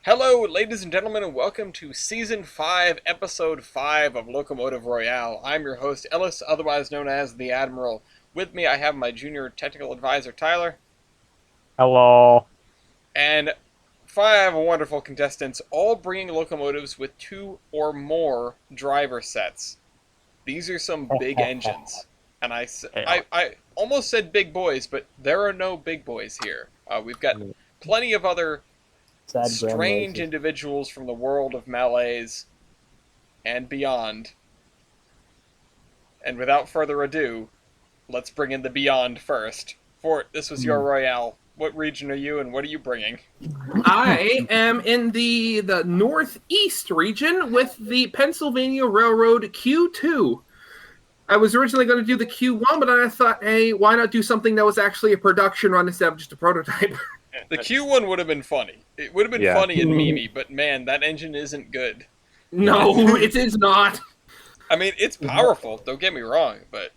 Hello, ladies and gentlemen, and welcome to Season 5, Episode 5 of Locomotive Royale. I'm your host, Ellis, otherwise known as the Admiral. With me, I have my junior technical advisor, Tyler. Hello. And 5 wonderful contestants, all bringing locomotives with 2 or more driver sets. These are some big engines. And I almost said big boys, but there are no big boys here. We've got plenty of other strange individuals from the world of malaise and beyond. And without further ado, let's bring in the beyond first. Fort, this was your Royale. What region are you and what are you bringing? I am in the northeast region with the Pennsylvania Railroad Q2. I was originally going to do the Q1, but I thought, hey, why not do something that was actually a production run instead of just a prototype? The Q1 would have been funny. It would have been funny and memey, but man, that engine isn't good. No, it is not. I mean, it's powerful, don't get me wrong, but...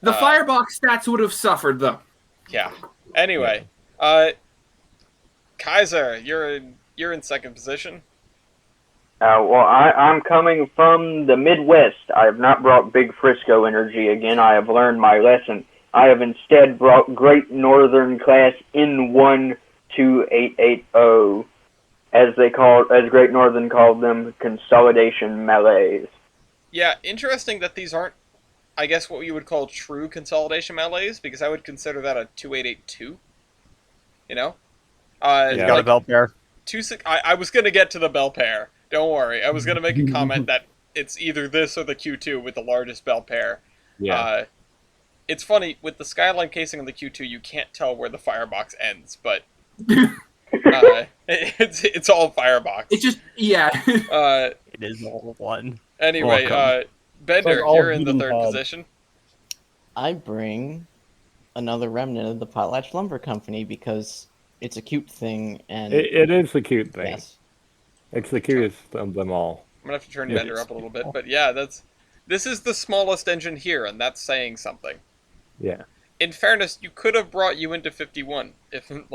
The firebox stats would have suffered, though. Yeah. Anyway, Kaiser, you're in second position. I'm coming from the Midwest. I have not brought Big Frisco Energy again. I have learned my lesson. I have instead brought Great Northern Class N12880, as Great Northern called them, consolidation malaise. Yeah, interesting that these aren't, I guess, what you would call true consolidation malaise, because I would consider that a 2882. You know? Got a bell pair. I was going to get to the bell pair. Don't worry. I was going to make a comment that it's either this or the Q2 with the largest bell pair. Yeah. It's funny, with the Skyline casing on the Q2, you can't tell where the firebox ends, but it's all firebox. It's just, yeah. It is all one. Anyway, Bender, you're in the third position. I bring another remnant of the Potlatch Lumber Company because it's a cute thing, and It is a cute thing. yes. It's the cutest of them all. I'm going to have to turn Bender up a little bit, but yeah, this is the smallest engine here, and that's saying something. Yeah. In fairness, you could have brought you into 51 if you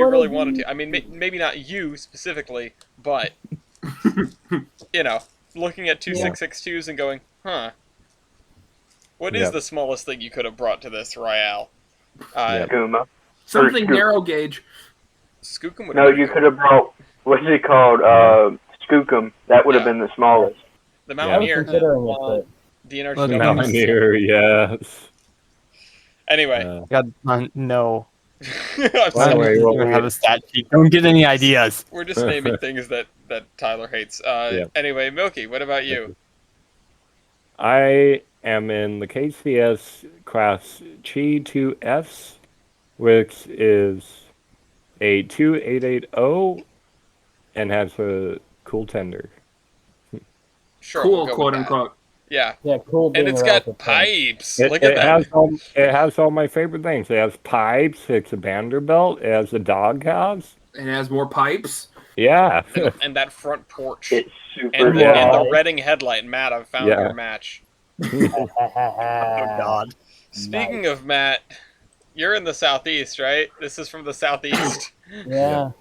really wanted to. I mean, maybe not you specifically, but you know, looking at 2662s and going, what is the smallest thing you could have brought to this Royale? Skooma. Something narrow gauge. Skookum would No, you could have brought, what's it called, Skookum. That would have been the smallest. The Mountaineer. considering it, DNR. The Mountaineer, yes. Anyway. God, no. I'm sorry. We don't have a stat sheet. Don't get any ideas. We're just naming things that Tyler hates. Anyway, Milky, what about you? I am in the KCS class G2S, which is a 2880 and has a cool tender. Sure, Cool, we'll go quote with that. unquote. Yeah. yeah, cool. And being it's a got relative term. pipes. Look at that. It has all my favorite things. It has pipes. It's a Vanderbilt. It has a doghouse. And it has more pipes. Yeah. And that front porch. It's super And loud. the Redding headlight. Matt, I've found your match. Oh, God. Speaking of Matt, you're in the southeast, right? This is from the southeast. Yeah.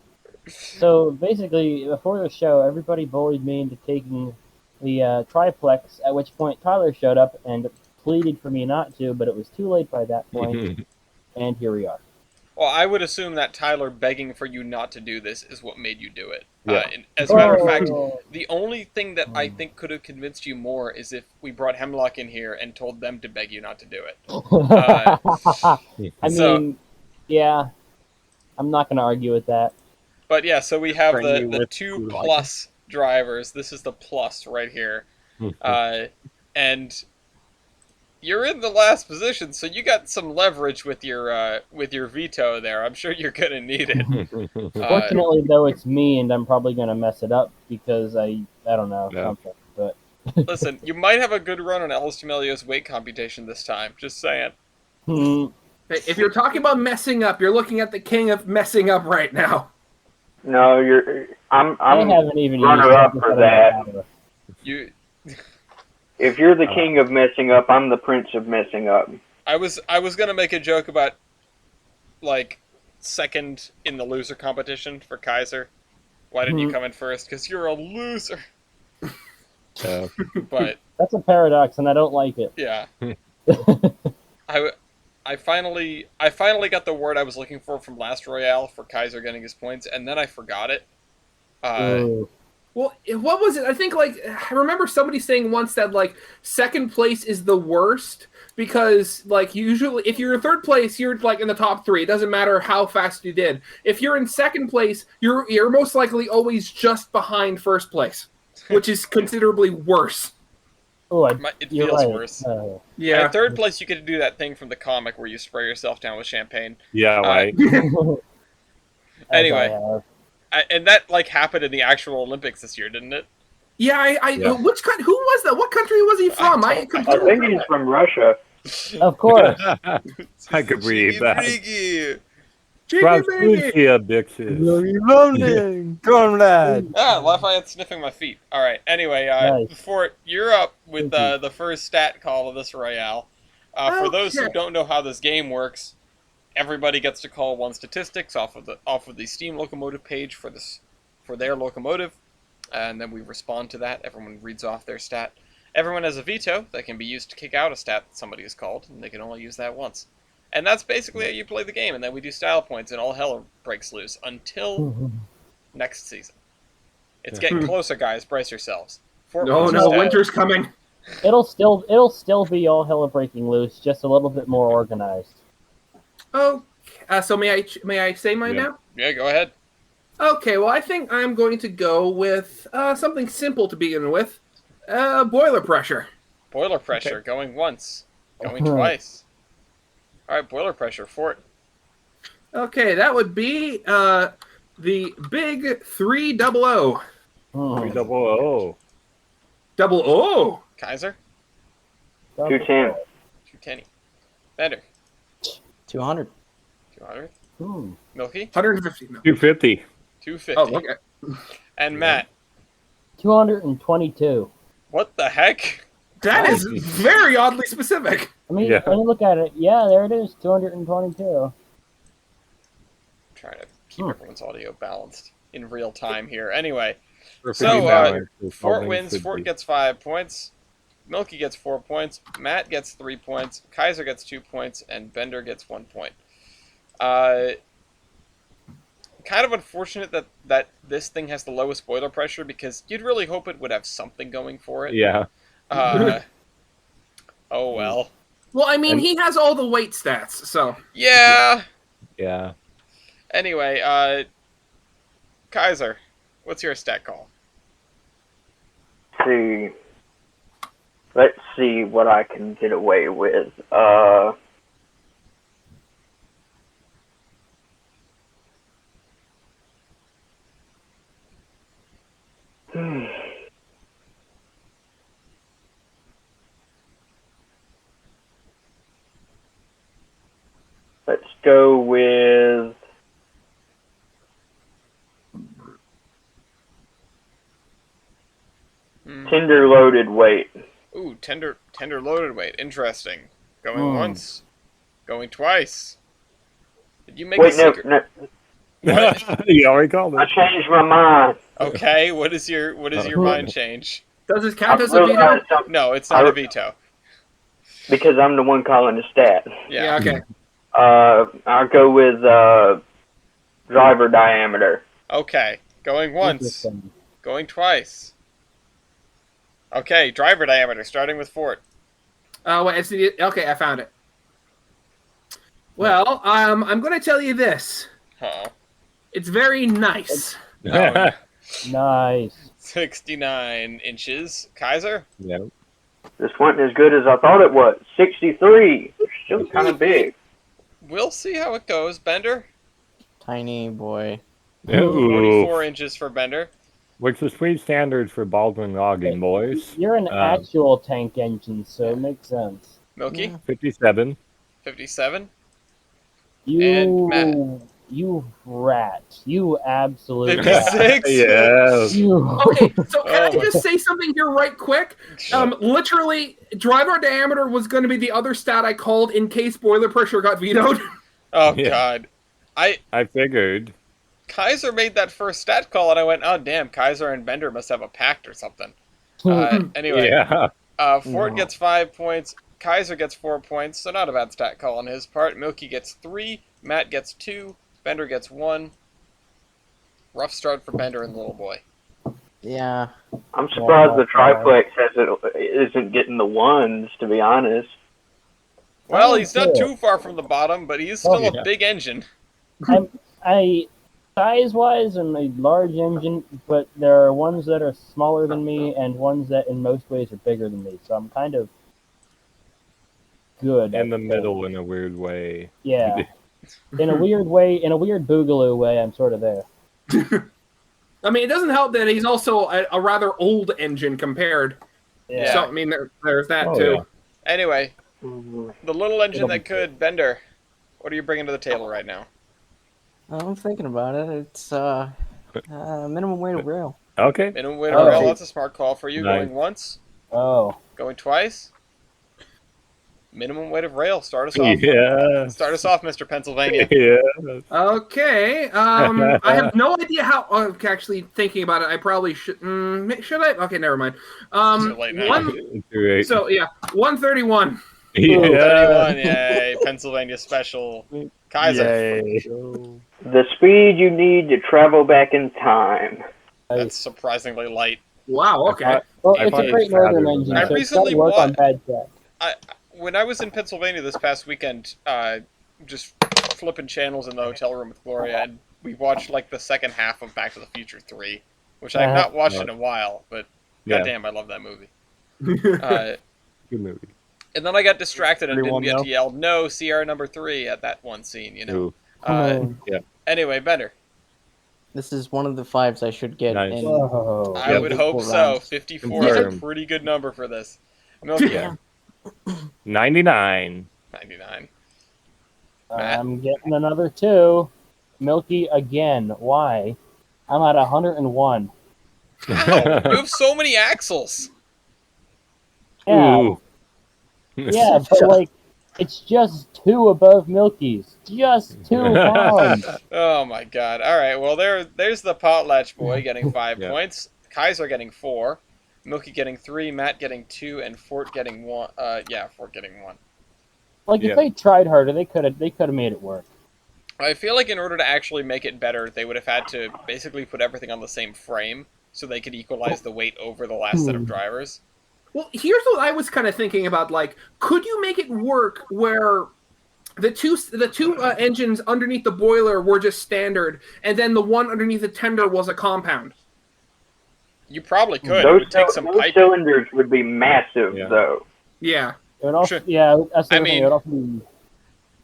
So basically, before the show, everybody bullied me into taking the triplex. At which point, Tyler showed up and pleaded for me not to, but it was too late by that point, and here we are. Well, I would assume that Tyler begging for you not to do this is what made you do it. Yeah. And as a matter of fact, Oh. the only thing that I think could have convinced you more is if we brought Hemlock in here and told them to beg you not to do it. I mean, yeah, I'm not going to argue with that. But yeah, so we have Bring you the with 2 you like plus drivers. This is the plus right here. And you're in the last position, so you got some leverage with your veto there. I'm sure you're gonna need it. Fortunately, though, it's me, and I'm probably going to mess it up because I don't know, something. But Listen, you might have a good run on Ellis D'Amelio's weight computation this time. Just saying. If you're talking about messing up, you're looking at the king of messing up right now. No, I'm I haven't even runner used up for that. You. If you're the king of messing up, I'm the prince of messing up. I was gonna make a joke about, like, second in the loser competition for Kaiser, Why didn't you come in first? Because you're a loser. Yeah. But That's a paradox, and I don't like it. yeah, I finally got the word I was looking for from last Royale for Kaiser getting his points, and then I forgot it. Ooh. Well, what was it? I think I remember somebody saying once that second place is the worst because usually if you're in third place, you're in the top three. It doesn't matter how fast you did. If you're in second place, you're most likely always just behind first place, which is considerably worse. Oh, It you're feels right. worse. Yeah. In third place, you get to do that thing from the comic where you spray yourself down with champagne. Yeah, right. Anyway, and that happened in the actual Olympics this year, didn't it? Yeah, Yeah. Which country? Who was that? What country was he from? I think he's from Russia. Of course. I could read that. Jiggy-briggy. Bitches. Comrade. Lafayette's sniffing my feet. All right. Anyway, Nice. Fort, you're up with the first stat call of this Royale. For those who don't know how this game works, everybody gets to call one statistics off of the Steam Locomotive page for their locomotive, and then we respond to that. Everyone reads off their stat. Everyone has a veto that can be used to kick out a stat that somebody has called, and they can only use that once. And that's basically how you play the game, and then we do style points, and all hell breaks loose until next season. It's getting closer, guys. Brace yourselves. Winter's coming. It'll still be all hell breaking loose, just a little bit more organized. Oh, so may I say mine now? Yeah, go ahead. Okay, well, I think I'm going to go with something simple to begin with. Boiler pressure. Boiler pressure, going once. Going twice. Alright, boiler pressure, Fort. Okay, that would be the big 300. 300. Double O. Kaiser? 210. 210. Better. 200. 200. Hmm. Milky? 150. No. 250. 250. Oh, okay. And Matt? 222. What the heck? That is very oddly specific. I mean, Yeah. when you look at it, yeah, there it is, 222. Trying to keep everyone's audio balanced in real time here. Anyway, Perfectly so balanced, as all Fort things wins. should Fort be. gets 5 points. Milky gets 4 points. Matt gets 3 points. Kaiser gets 2 points, and Bender gets 1 point. Kind of unfortunate that this thing has the lowest boiler pressure because you'd really hope it would have something going for it. Yeah. Oh well. Well, I mean, he has all the weight stats, so. Yeah. Yeah. Anyway, Kaiser, what's your stat call? Let's see what I can get away with. Let's go with tender loaded weight. Ooh, tender loaded weight. Interesting. Going once, going twice. Did you make a Wait, secret? no. You already called I it. changed my mind. Okay, what is your mind change? Does this count as a Really veto? got something No, it's not a veto. because I'm the one calling the stat. Yeah. Okay. I'll go with driver diameter. Okay, going once, Interesting. going twice. Okay, driver diameter, starting with Fort. Okay, I found it. Well, I'm going to tell you this. Huh. It's very nice. Oh, Nice. 69 inches. Kaiser? Yeah. This wasn't as good as I thought it was. 63. Still kind of big. We'll see how it goes. Bender? Tiny boy. Ooh. 44 inches for Bender. Which is sweet standards for Baldwin logging, boys. You're an actual tank engine, so it makes sense. Milky? Yeah. 57. 57. You, Matt. you rat. You absolute rat. 56. Yes. You. Okay, so can I Oh my- just say something here right quick? Literally, driver diameter was going to be the other stat I called in case boiler pressure got vetoed. Oh, Yeah. God. I figured. Kaiser made that first stat call, and I went, oh, damn, Kaiser and Bender must have a pact or something. Anyway, Yeah. Ford gets 5 points, Kaiser gets 4 points, so not a bad stat call on his part. Milky gets 3, Matt gets 2, Bender gets 1. Rough start for Bender and the little boy. Yeah. I'm surprised the triplex isn't getting the ones, to be honest. Well, he's not too far from the bottom, but he is still a big engine. I size-wise, I'm a large engine, but there are ones that are smaller than me and ones that in most ways are bigger than me. So I'm kind of good. In the middle in a weird way. Yeah. In a weird way, in a weird boogaloo way, I'm sort of there. I mean, it doesn't help that he's also a rather old engine compared. Yeah. So, I mean, there's that Oh, too. yeah. Anyway, the little engine that could, Bender, what are you bringing to the table right now? I'm thinking about it. It's minimum weight of rail. Okay. Minimum weight of rail, that's a smart call for you. Nice. Going once, Oh. going twice. Minimum weight of rail, start us off. Yeah. Start us off, Mr. Pennsylvania. Yeah. Okay. I have no idea how. Actually, thinking about it, I probably should. Should I? Okay, never mind. Too late now. So yeah, 131. Yeah. 31, yay, Pennsylvania special. Kaiser. Yay. The speed you need to travel back in time. That's surprisingly light. Wow. Okay. Well, I it's a find great it fatter northern than engine, that. so I it's got recently to work on bought- bad track. When I was in Pennsylvania this past weekend, just flipping channels in the hotel room with Gloria, and we watched like the second half of Back to the Future 3, which I have not watched in a while, but goddamn, I love that movie. Good movie. And then I got distracted and didn't Everyone get know? to yell, no, CR number 3 at that one scene, you know. Ooh. Oh, Anyway, Bender, this is one of the 5s I should get. Nice. In Whoa. I would hope Equal so. rounds. 54 is a Confirmed. pretty good number for this. Milky, Yeah. 99. 99. Matt? I'm getting another 2. Milky again. Why? I'm at 101. Wow, you have so many axles. Yeah. Ooh. Yeah, but like, it's just 2 above Milky's. Just 2 pounds. Oh my god. Alright, well there's the potlatch boy getting 5 Yeah. points. Kaiser getting 4. Milky getting 3, Matt getting 2, and Fort getting 1. Fort getting 1. Like, Yeah. if they tried harder, they could have made it work. I feel like in order to actually make it better, they would have had to basically put everything on the same frame so they could equalize the weight over the last set of drivers. Well, here's what I was kind of thinking about. Like, could you make it work where the two engines underneath the boiler were just standard, and then the one underneath the tender was a compound? You probably could. It Those, would take some those pipe. cylinders would be massive, Yeah. though. Yeah. It would also, Sure. yeah, that's the I other thing. mean- It would also be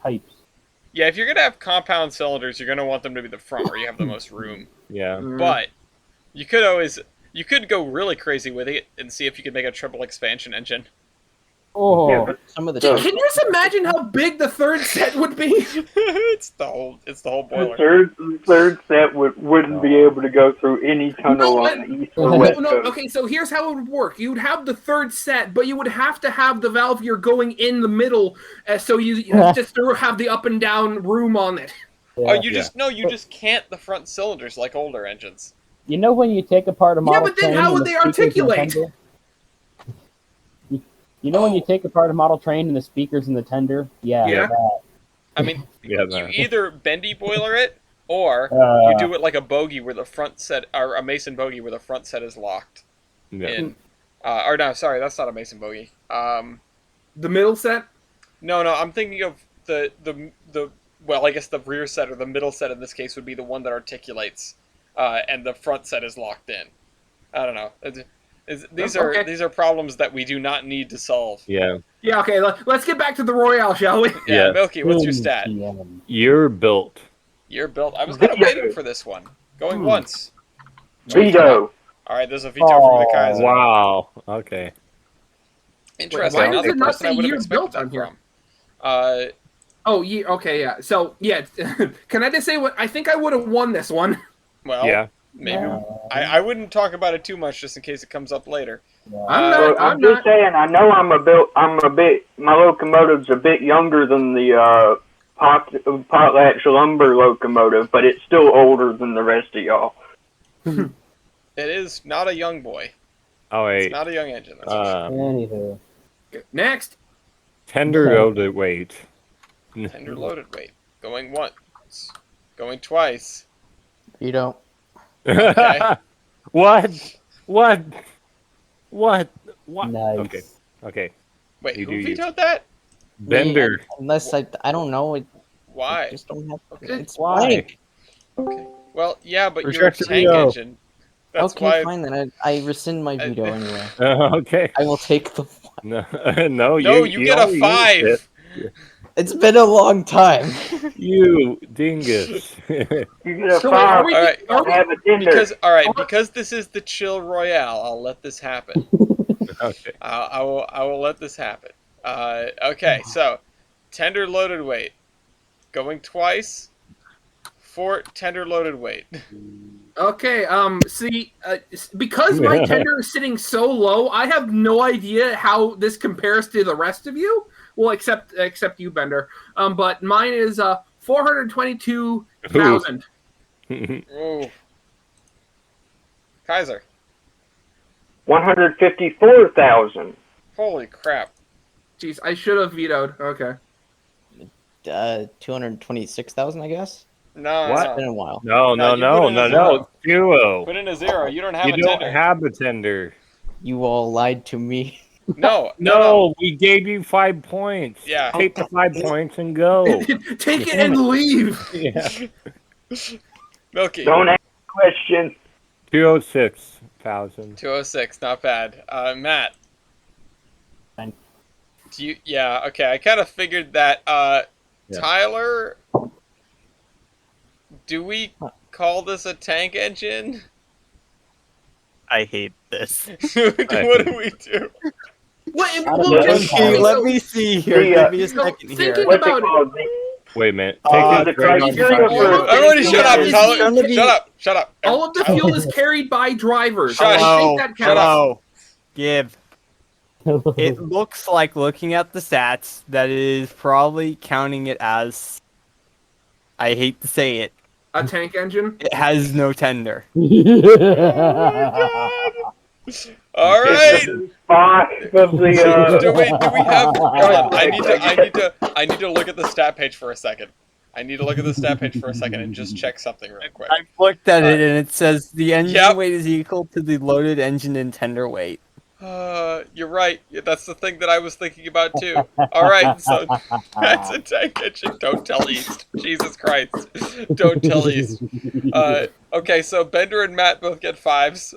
pipes. Yeah, if you're gonna have compound cylinders, you're gonna want them to be the front where you have the most room. Yeah. But you could go really crazy with it and see if you could make a triple expansion engine. Oh, Yeah, but Some of the So- Can you just imagine how big the third set would be? it's the whole the boiler. third set wouldn't be able to go through any tunnel No, on the east or No, west No, coast. okay, so here's how it would work. You'd have the third set, but you would have to have the valve gear going in the middle, so you just have the up and down room on it. yeah. Oh, you just can't the front cylinders like older engines. You know when you take apart a Yeah, model but then train how and would the they speakers and the articulate? tender? You know when you take apart a model train and the speakers and the tender? Yeah. Yeah. that. I mean, Yeah. you either bendy boiler it, or Uh, you do it like a bogey where the front set, or a Mason bogey where the front set is locked Yeah. in. Or no, sorry, that's not a Mason bogey. The middle set? No, I'm thinking of the well, I guess the rear set or the middle set in this case would be the one that articulates, and the front set is locked in. I don't know. These are problems that we do not need to solve. Yeah. Yeah, okay, let's get back to the Royale, shall we? Yeah, Yeah. Milky, what's your stat? TM. You're built. You're built. I was kind of waiting for this one. Going once. Veto. All right, there's a veto from the Kaiser. Wow. Okay. Interesting. Why Not does the it not person I say would have year expected built on that here? from. Oh, yeah, okay, yeah. So, yeah, can I just say what I think I would have won this one? Well, Yeah. maybe. Yeah. I wouldn't talk about it too much just in case it comes up later. Yeah. I'm So not. I'm just saying, I know I'm a bit. My locomotive's a bit younger than the potlatch lumber locomotive, but it's still older than the rest of y'all. It is not a young boy. Oh wait. It's not a young engine. That's for sure. Anywho. Next. Tender loaded weight. Tender loaded weight. Going once. Going twice. You don't. Okay. What? What? What? What? Nice. Okay. Okay. Wait, You who do you. vetoed that? Bender. Unless I don't know. I Why? just don't have. Okay. It's Why? blank. Okay. Well, yeah, but you're a Reject tank the veto. engine. That's Okay, why. fine then. I rescind my veto anyway. Okay. I will take the. No, no, No, you get a only used 5. it. It's been a long time. You dingus. You get a So wait, 5. All right. Have a Tinder. Because this is the chill royale, I'll let this happen. Okay. I will let this happen. Okay, so tender loaded weight. Going twice. Fort tender loaded weight. Okay, because my tender is sitting so low, I have no idea how this compares to the rest of you. Well, except you, Bender. But mine is 422,000. Ooh. Kaiser. 154,000. Holy crap. Jeez, I should have vetoed. Okay. 226,000, I guess. No, What? It's been a while. No, No, no, you put no, in a no, no. zero. Duo. Put in a 0. You don't have You a don't tender. have a tender. You all lied to me. No. No, we gave you 5 points. Yeah. Take the 5 points and go. Take it and leave. Yeah. Milky. Don't ask questions. 206,000. 206, not bad. Matt. Fine. Do you? Yeah. Okay. I kind of figured that. Yeah. Tyler. Do we call this a tank engine? I hate this. What do we do? What, don't well, know. just- Okay, Let me see here. The, Give me a so second thinking here. What's about it called? Wait a minute. Uh, Take the it right on criteria the for- Everybody, shut up, Yeah, Tyler! gonna be- Shut up! all of the fuel is carried by drivers. Shut I Hello. think that counts. Hello. Give. It looks like, looking at the stats, that it is probably counting it as, I hate to say it, A tank engine. it has no tender. All right. Five of the. Do we have? Hold on. I need to look at the stat page for a second. I need to look at the stat page for a second and just check something real quick. I've looked at it and it says the engine Yep. weight is equal to the loaded engine and tender weight. You're right. That's the thing that I was thinking about too. All right, so that's a tank engine. Don't tell East. Jesus Christ. Don't tell East. Okay, so Bender and Matt both get 5s.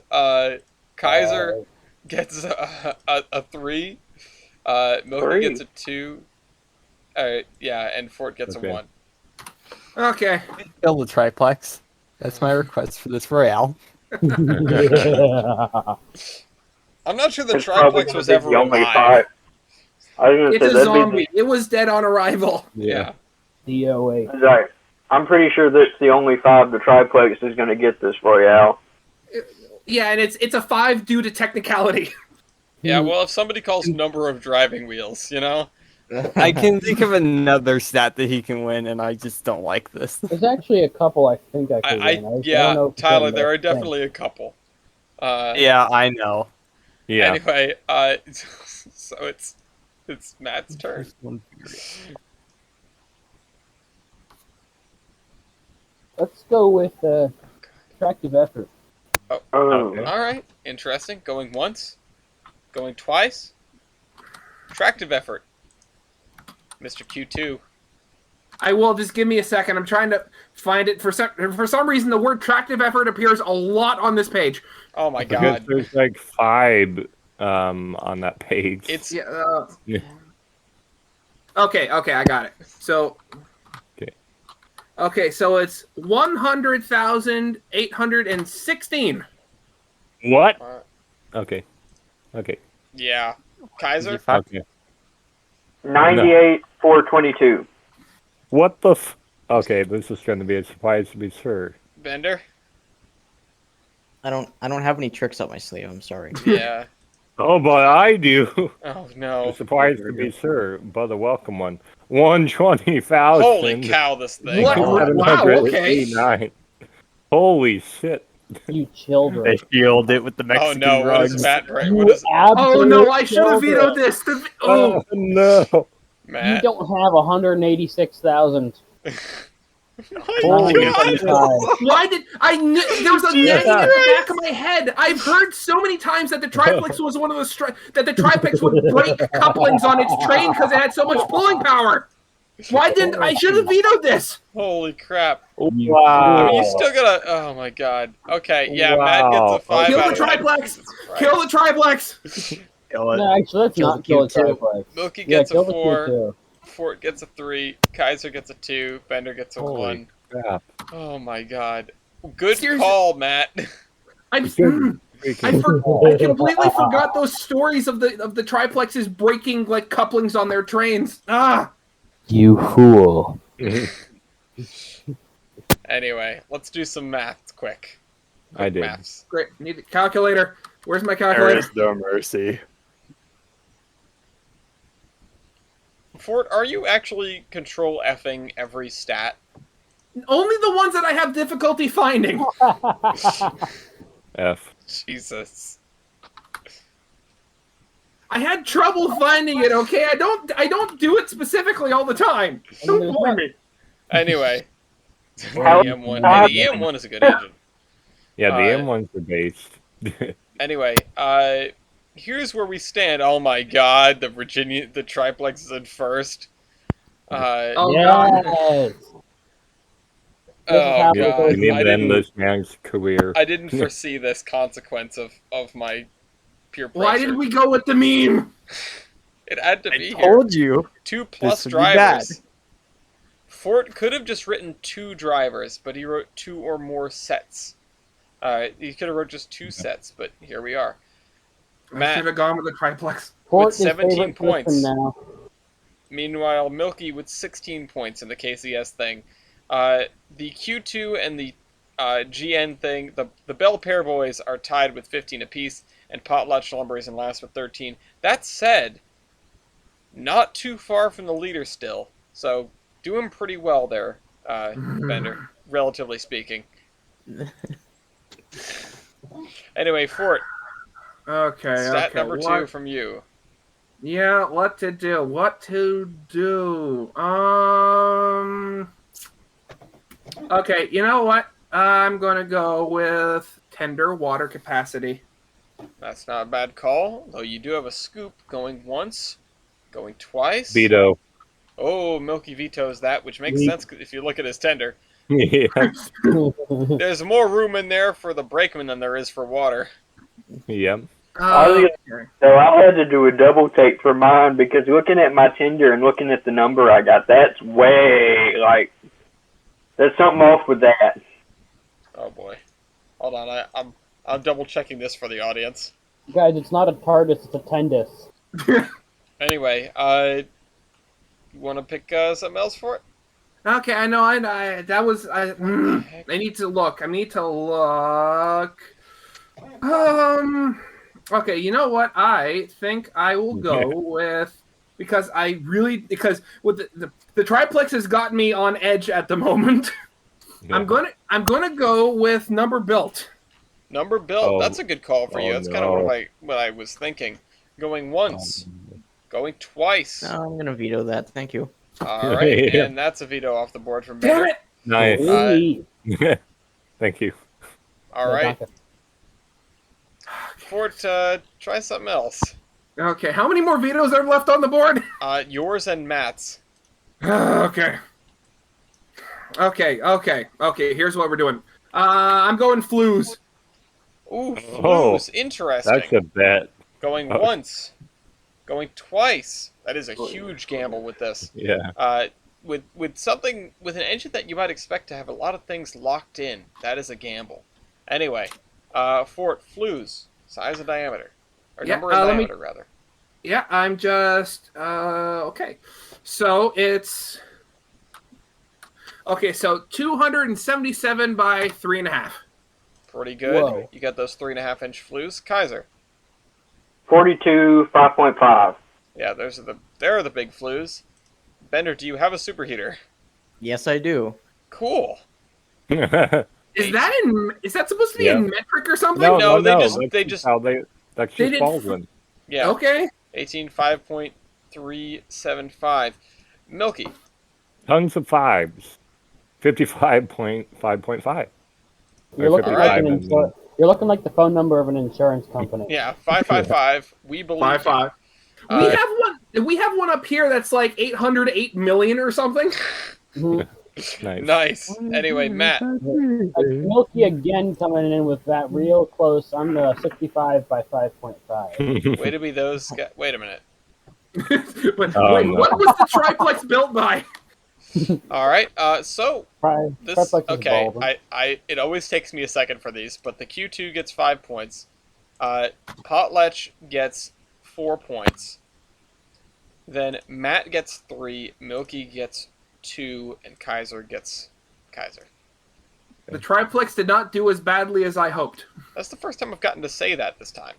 Kaiser gets a 3. Milky 3. gets a 2. Yeah, and Fort gets Okay. a 1. Okay. Build a triplex. That's my request for this Royale. I'm not sure the It's probably triplex was gonna be ever the only alive. 5. I was gonna It's say a that'd zombie. It was dead on arrival. Yeah. DOA. be right. I'm pretty sure that's the only 5 the triplex is gonna get this Royale. Yeah, and it's a 5 due to technicality. Yeah, well, if somebody calls number of driving wheels, you know? I can think of another stat that he can win, and I just don't like this. There's actually a couple I think I could win. I don't Yeah, know if Tyler, I'm there are gonna think. definitely a couple. Yeah, I know. Yeah. Anyway, so it's Matt's turn. Let's go with attractive effort. Oh, Okay. All right, interesting. Going once, going twice. Attractive effort, Mr. Q2. I will just give me a second. I'm trying to find it. For some reason, the word tractive effort appears a lot on this page. Oh my Because God, there's like 5 on that page. it's Yeah. Yeah. Okay, I got it. So. Okay. Okay, so it's 100,816. What? uh, Okay. Okay. yeah. Kaiser, Okay. 98,422. What the Okay, this is going to be a surprise to be sure. Bender. I don't have any tricks up my sleeve. I'm sorry. Yeah. Oh, but I do. Oh no! Surprised to be sure, but a welcome one. 120,000. Holy cow! This thing. What? Oh, Wow, okay. 789. Holy shit. You children. They shield it with the oh Mexican no! What is rugs. Matt? Right? You What is Oh absolute no! I should have children. vetoed this. Oh, No. You Matt? don't have 186,000. Holy Holy God! God. why did I? There was a Jesus name at the Christ. back of my head. I've heard so many times that the triplex was one of the that the triplex would break couplings on its train because it had so much pulling power. Why didn't I? Should have vetoed this. Holy crap! You I mean, you fool. still gotta. Oh my God. Okay, yeah. Matt gets Wow. a 5 Kill out the of 10. triplex. Jesus Christ. Kill the triplex. Kill it. No, actually, let's Kill not the kill the Q2. triplex. Milky Yeah, gets kill a the 4. Q2. Fort gets a 3. Kaiser gets a 2. Bender gets a Holy 1. crap. Oh my God. Good Seriously? call, Matt. I'm. Freaking- I completely forgot those stories of the triplexes breaking like couplings on their trains. Ah. You fool. Anyway, let's do some math quick. I did. Maths. Great. Need a calculator. Where's my There calculator? is no mercy. Fort, are you actually control effing every stat? Only the ones that I have difficulty finding. F. Jesus. I had trouble finding it. Okay, I don't do it specifically all the time. Don't blame me. Anyway. The How- EM1. Hey, the EM1 is a good engine. Yeah, the Uh, M1s are based. Anyway, here's where we stand. Oh my God, the triplex is in first. Oh God. Yes. Oh how God, we You need I to end didn't, this man's career. I didn't foresee this consequence of my peer pressure. Why did we go with the meme? It had to I be here. told you. 2+ This would be bad. drivers. Fort could have just written 2 drivers, but he wrote 2 or more sets. He could have wrote just 2 sets, but here we are. I Matt, should have gone with the triplex. Port is 17 favorite points. system now. meanwhile, Milky with 16 points in the KCS thing. The Q2 and the GN thing, the Bell Pair Boys are tied with 15 apiece, and Potlatch Lumber is in last with 13. That said, not too far from the leader still, so doing pretty well there, Bender, relatively speaking. Anyway, Fort, Okay. stat okay. number 2 what? from you. Yeah, what to do? What to do? Okay, you know what? I'm gonna go with tender water capacity. That's not a bad call, though you do have a scoop going once, going twice. Veto. Oh, Milky vetoes that, which makes Weak. sense if you look at his tender. Yeah. There's more room in there for the brakeman than there is for water. Yep. Okay. So I had to do a double take for mine because looking at my Tinder and looking at the number I got, that's way, like, there's something off with that. Oh boy. Hold on, I'm double checking this for the audience. Guys, it's not a TARDIS, it's a TENDIS. Anyway, you want to pick something else for it? Okay, I know. I that was. I need to look. I need to look. Okay, you know what? I think I will go with because with the triplex has got me on edge at the moment. Yeah. I'm gonna go with number built. Number built. Oh. That's a good call for you. Oh, That's kind of no. what I was thinking. Going once, going twice. No, I'm gonna veto that. Thank you. All right, Yeah. and that's a veto off the board from Damn Bender. it! Nice. Holy. Thank you. All right, Fort, try something else. Okay, how many more vetoes are left on the board? Yours and Matt's. Okay. Here's what we're doing. I'm going flues. Ooh, Oh, flues. Interesting. That's a bet. Going once, going twice. That is a huge gamble with this. Yeah. With something with an engine that you might expect to have a lot of things locked in. That is a gamble. Anyway, Fort, flues, size and diameter, or Yeah, number and let me- diameter rather. Yeah, I'm just okay. So it's okay. So 277 by 3.5. Pretty good. Whoa. You got those 3.5-inch flues, Kaiser. 42, 5.5. Yeah, there are the big flues. Bender, do you have a superheater? Yes, I do. Cool. Is that supposed to be Yeah. in metric or something? No, they That's just how that's They just didn't- Baldwin. yeah. Okay. 18.5.375. Milky. Tons of fives. 55.5.5. You're looking like Alright. you're looking like the phone number of an insurance company. Yeah, 555. We believe 5.5. We have one up here that's like 808 million or something. Mhm. Nice. Nice. Anyway, Matt. Milky again coming in with that real close. I'm 65 by 5.5. Way to be those guys. Wait a minute. But Oh, wait, no. what was the triplex built by? All right. So this Triplex is okay. Baldwin. It always takes me a second for these, but the Q2 gets 5 points. Potlatch gets 4 points. Then Matt gets 3, Milky gets 2, and Kaiser gets Kaiser. The triplex did not do as badly as I hoped. That's the first time I've gotten to say that this time.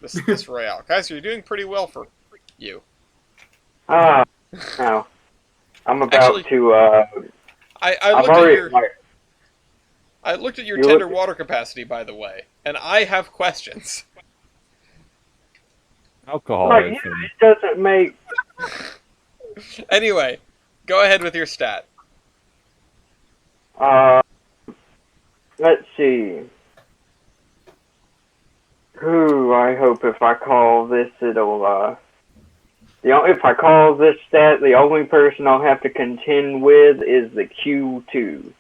This Royale. Kaiser, you're doing pretty well for you. No. I'm about Actually, to. I I've looked already. at your I looked at your tender water capacity, by the way, and I have questions. Alcoholism. It doesn't make. Anyway, go ahead with your stat. Let's see. Ooh, I hope if I call this, it'll. If I call this stat, the only person I'll have to contend with is the Q2.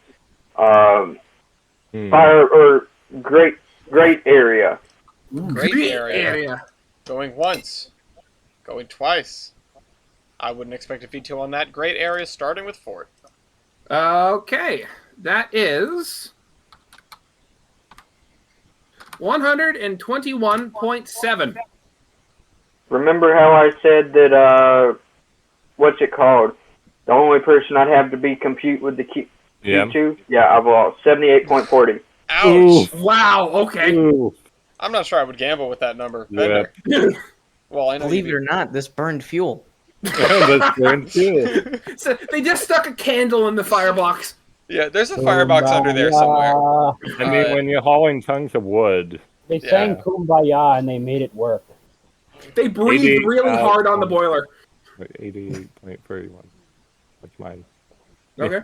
Fire or great area. Great area. Going once. Going twice. I wouldn't expect a veto on that. Great area starting with Fort. Okay, that is 121.7. Remember how I said that, what's it called? The only person I'd have to be compute with the Q2? Yeah, I've lost. 78.40. Ouch! Ooh. Wow, okay. Ooh. I'm not sure I would gamble with that number. Yeah. Bender. Well, I know Believe it you or not, this burned fuel. That's good too. So they just stuck a candle in the firebox. Yeah, there's a firebox under there somewhere. Kumbaya. I mean, when you're hauling tons of wood. They Yeah. sang Kumbaya and they made it work. They breathed really 88, hard on the boiler. 88.31. What's mine? Okay.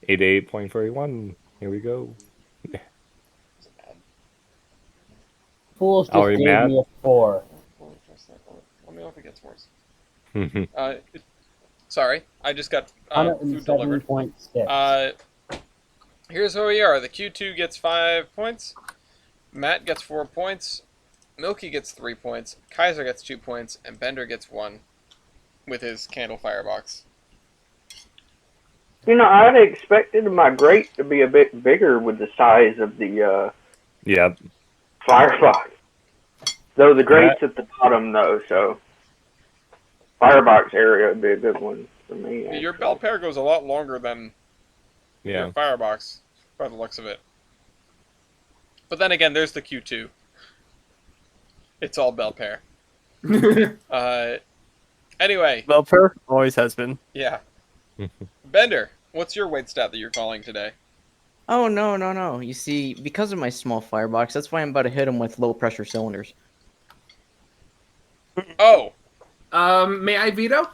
88.31. Here we go. Fools just Are we gave mad? me a 4. Let me know if it gets worse. Sorry, I just got food delivered. 107.6. Here's where we are. The Q2 gets 5 points. Matt gets 4 points. Milky gets 3 points. Kaiser gets 2 points. And Bender gets 1 with his candle firebox. I'd expected my grate to be a bit bigger with the size of the Yep. firebox. Though the grate's at the bottom, though, so firebox area would be a good one for me. Your bell pair goes a lot longer than Yeah. your firebox, by the looks of it. But then again, there's the Q2. It's all bell pair. Anyway, Belper always has been. yeah. Bender, what's your weight stat that you're calling today? Oh, no. You see, because of my small firebox, that's why I'm about to hit him with low-pressure cylinders. Oh, May I veto?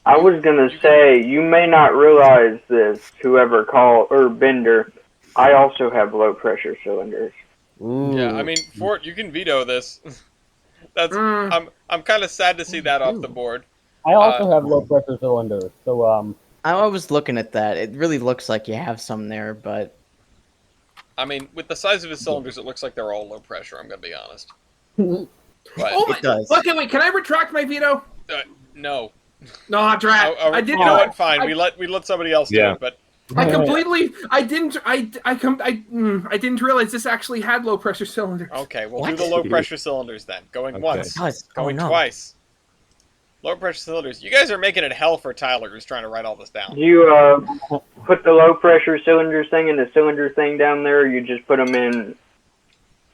I was gonna say, you may not realize this, whoever called, or Bender, I also have low pressure cylinders. Ooh. yeah. I mean, Fort, you can veto this. That's. I'm kind of sad to see that off the board. I also have low pressure cylinders, so I was looking at that. It really looks like you have some there, but I mean, with the size of his cylinders, it looks like they're all low pressure. I'm gonna be honest. But Oh my! It does. Okay, wait. Can I retract my veto? no. No, drat. I didn't You know know what? Fine. We let somebody else do Yeah. it. But I completely. I didn't realize this actually had low pressure cylinders. okay, we'll do What? the low pressure cylinders then. Going Okay. once, Guys, going oh, no. twice. Low pressure cylinders. You guys are making it hell for Tyler, who's trying to write all this down. Do you put the low pressure cylinders thing in the cylinder thing down there, or you just put them in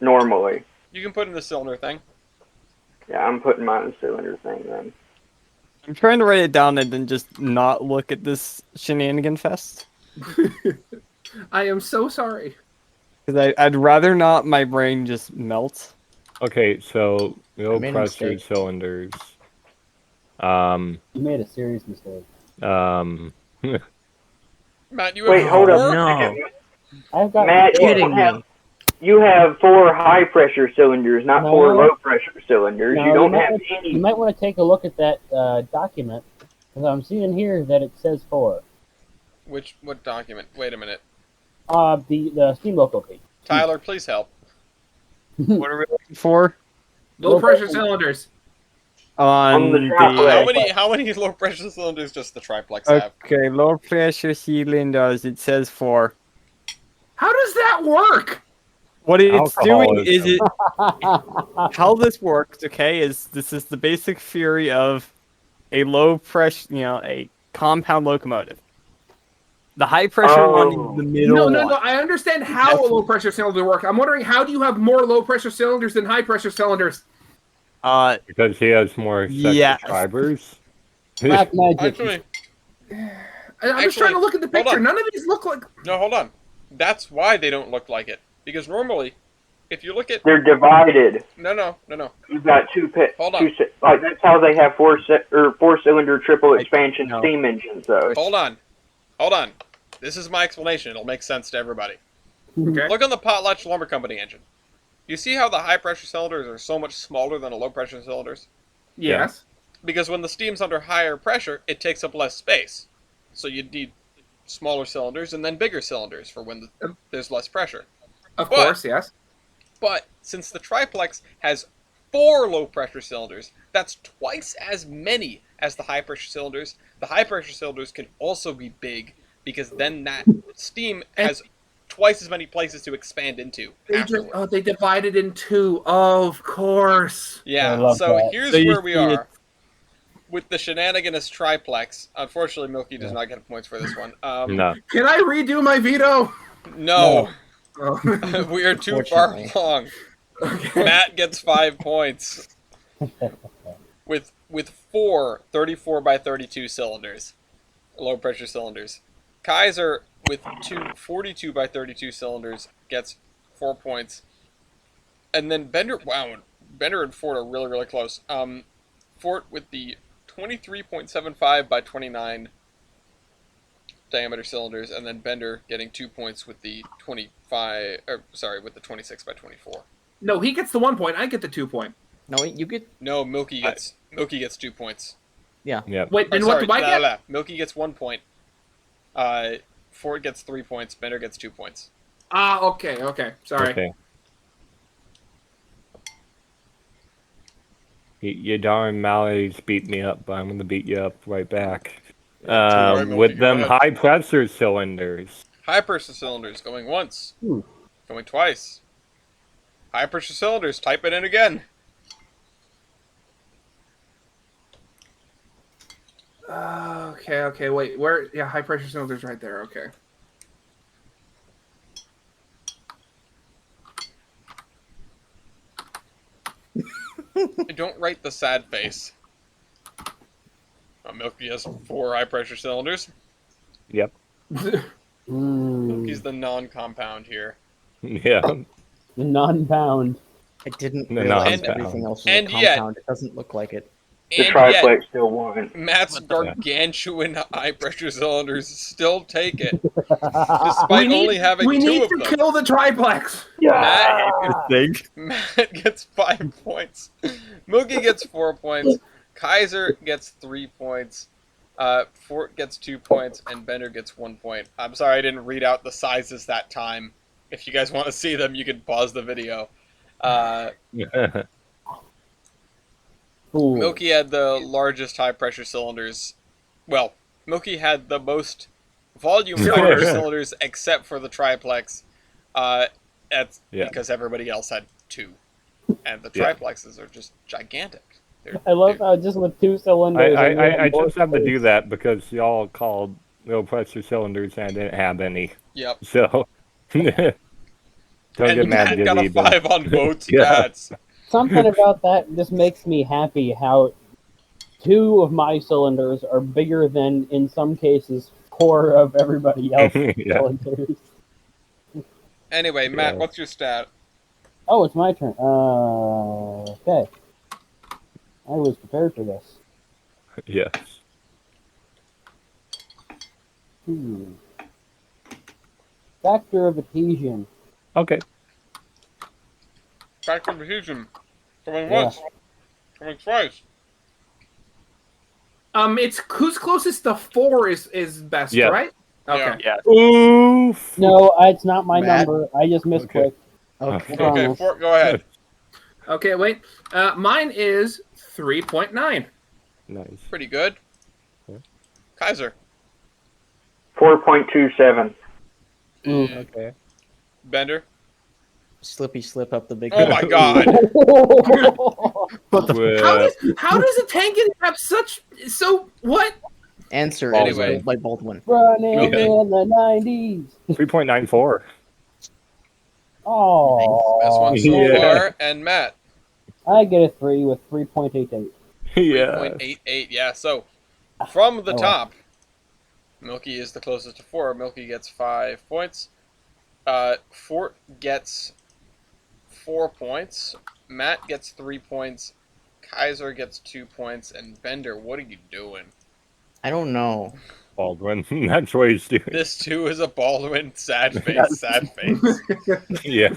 normally? You can put in the cylinder thing. Yeah, I'm putting mine in the cylinder thing then. I'm trying to write it down and then just not look at this shenanigan fest. I am so sorry. Because I'd rather not my brain just melt. Okay, so low made a pressure mistake. cylinders. You made a serious mistake. Matt, you have Wait, hold up. four? No. I've got Matt, four. Kidding me. you have 4 high pressure cylinders, not 4 No. low pressure cylinders. No, You don't might have want- any. You might want to take a look at that document, because I'm seeing here that it says 4. What document? Wait a minute. The Steam Loco page. Tyler, please help. What are we looking for? Low pressure pressure. cylinders. On the triplex. How many low pressure cylinders does the triplex have? Okay, low pressure cylinders. It says 4. How does that work? What it's doing Alcoholism. is how this works. Okay, is this is the basic theory of a low pressure, a compound locomotive. The high pressure one is the middle No. one. I understand how a low pressure cylinder works. I'm wondering, how do you have more low pressure cylinders than high pressure cylinders? Because he has more Yes. subscribers. Black magic. Actually, I'm just trying to look at the hold picture. on. None of these look like. no, hold on. That's why they don't look like it. Because normally, if you look at They're divided. no. You've got two pit. Hold on. Like that's how they have 4-cylinder triple expansion know. steam engines, though. Hold on. This is my explanation. It'll make sense to everybody. Okay. Look on the Potlatch Lumber Company engine. You see how the high pressure cylinders are so much smaller than the low pressure cylinders? Yes. Because when the steam's under higher pressure, it takes up less space. So you need smaller cylinders and then bigger cylinders for when there's less pressure. Of But- course, yes. But since the triplex has 4 low pressure cylinders, that's twice as many as the high pressure cylinders. The high pressure cylinders can also be big because then that steam has twice as many places to expand into. Afterwards. They divided in 2. Of course. I Yeah, love so that. here's So you where we see are with the shenaniganous triplex. Unfortunately, Milky does not get points for this one. No. Can I redo my veto? No, Oh. we are too far Unfortunately. along. Okay. Matt gets 5 points with 4 34 by 32 cylinders, low pressure cylinders. Kaiser with 2 42 by 32 cylinders gets 4 points, and then Bender. Wow, Bender and Ford are really really close. Ford with the 23.75 by 29 diameter cylinders, and then Bender getting 2 points with the 25. With the 26 by 24. No, he gets the 1 point. I get the 2 point. No, you get. No, Milky gets 2 points. Yeah. Yep. Wait, then what do I get? Milky gets 1 point. Ford gets 3 points. Bender gets 2 points. Okay. Sorry. Okay. You darn Mallory's beat me up, but I'm going to beat you up right back. Milky, With go them ahead. high pressure cylinders. High pressure cylinders going once. Going twice. High pressure cylinders. Type it in again. Okay. Wait, where? Yeah, high pressure cylinders right there. Okay. Don't write the sad face. Milky has 4 high pressure cylinders. Yep. Milky's the non-compound here. Yeah. The non-pound. I didn't No, realize no, everything else was and a yet- compound. It doesn't look like it. The And triplex yet, still won. Matt's gargantuan high pressure cylinders still take it, We despite need, only having we 2 need of to them. kill the triplex. Matt gets 5 points. Milky gets 4 points. Kaiser gets 3 points. Fort gets 2 points, and Bender gets 1 point. I'm sorry I didn't read out the sizes that time. If you guys want to see them, you can pause the video. Ooh. Milky had the largest high pressure cylinders. Well, Milky had the most volume high pressure cylinders except for the triplex. That's because everybody else had 2. And the triplexes are just gigantic. I love how just with 2 cylinders. I just have to do that because y'all called low pressure cylinders and I didn't have any. Yep. So Don't and get mad, Matt got a Dizzy, but 5 on both Yeah. stats. Something about that just makes me happy. How 2 of my cylinders are bigger than, in some cases, 4 of everybody else's Yeah. cylinders. Anyway, Matt, Yeah. what's your stat? Oh, it's my turn. Okay. I was prepared for this. Yes. Factor of adhesion. Okay. Factor of adhesion. Coming Yeah. once. Coming twice. It's who's closest to 4 is best, Yeah. right? Okay. Yeah. Oof. No, it's not my Matt? number. I just missed Okay. quick. Okay. I Okay, promise. Fort, go ahead. Okay, wait. Mine is 3.9. Nice. Pretty good. Yeah. Kaiser. 4.27. Okay. Bender. Slippy slip up the big. Oh my god. Well, How does a tank have such what? Answer Anyway. is by Baldwin. Running Okay. in the 90s. 3.94. Oh, Best one so Yeah. far. And Matt. I get a 3 with 3.88. Yeah. 3.88. Yeah, so from the Oh, well. top, Milky is the closest to 4. Milky gets 5 points. Fort gets 4 points. Matt gets 3 points. Kaiser gets 2 points. And Bender, what are you doing? I don't know. Baldwin. That's what he's doing. This too is a Baldwin sad face, sad face. Yeah.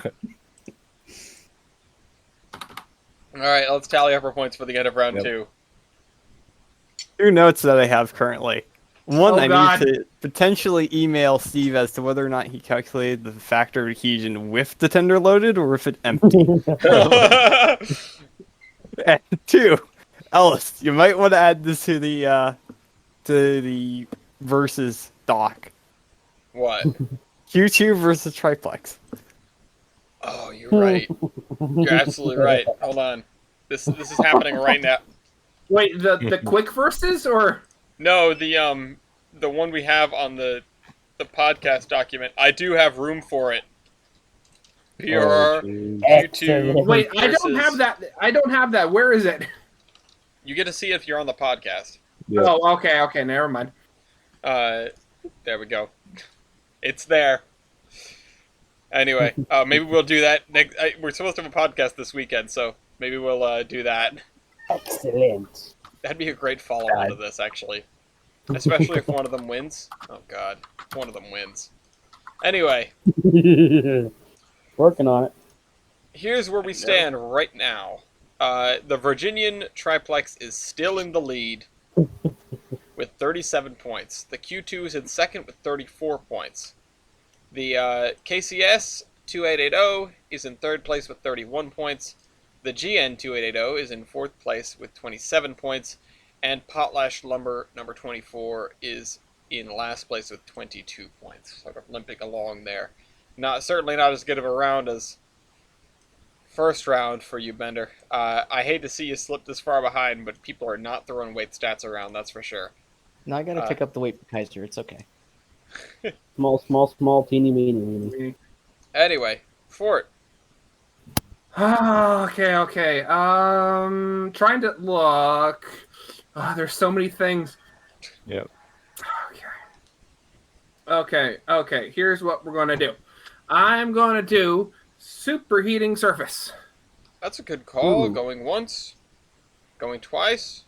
Alright, let's tally up our points for the end of round Yep. 2. 2 notes that I have currently. One, Oh, I God. need to potentially email Steve as to whether or not he calculated the factor of adhesion with the tender loaded or if it's empty. And 2, Ellis, you might want to add this to the versus doc. What? Q2 versus triplex. Oh, you're right. You're absolutely right. Hold on. This is happening right now. Wait, the quick verses or No, the one we have on the podcast document. I do have room for it. Here are jeez. Q2. wait? I don't versus- have that. I don't have that. Where is it? You get to see it if you're on the podcast. Yeah. Oh, okay, never mind. There we go. It's there. Anyway, maybe we'll do that next. We're supposed to have a podcast this weekend, so maybe we'll do that. Excellent. That'd be a great follow-on to this, actually. Especially if one of them wins. Oh, God. If one of them wins. Anyway, Working on it. here's where we stand right now. The Virginian triplex is still in the lead with 37 points. The Q2 is in second with 34 points. The KCS 2880 is in third place with 31 points. The GN 2880 is in fourth place with 27 points. And Potlatch Lumber number 24 is in last place with 22 points. Sort of limping along there. Certainly not as good of a round as first round for you, Bender. I hate to see you slip this far behind, but people are not throwing weight stats around, that's for sure. Now I gotta pick up the weight for Kaiser. It's okay. Small, teeny, meeny. Anyway, Fort. Okay. Trying to look. There's so many things. Yep. Okay. Here's what we're gonna do. I'm gonna do superheating surface. That's a good call. Ooh. Going once. Going twice.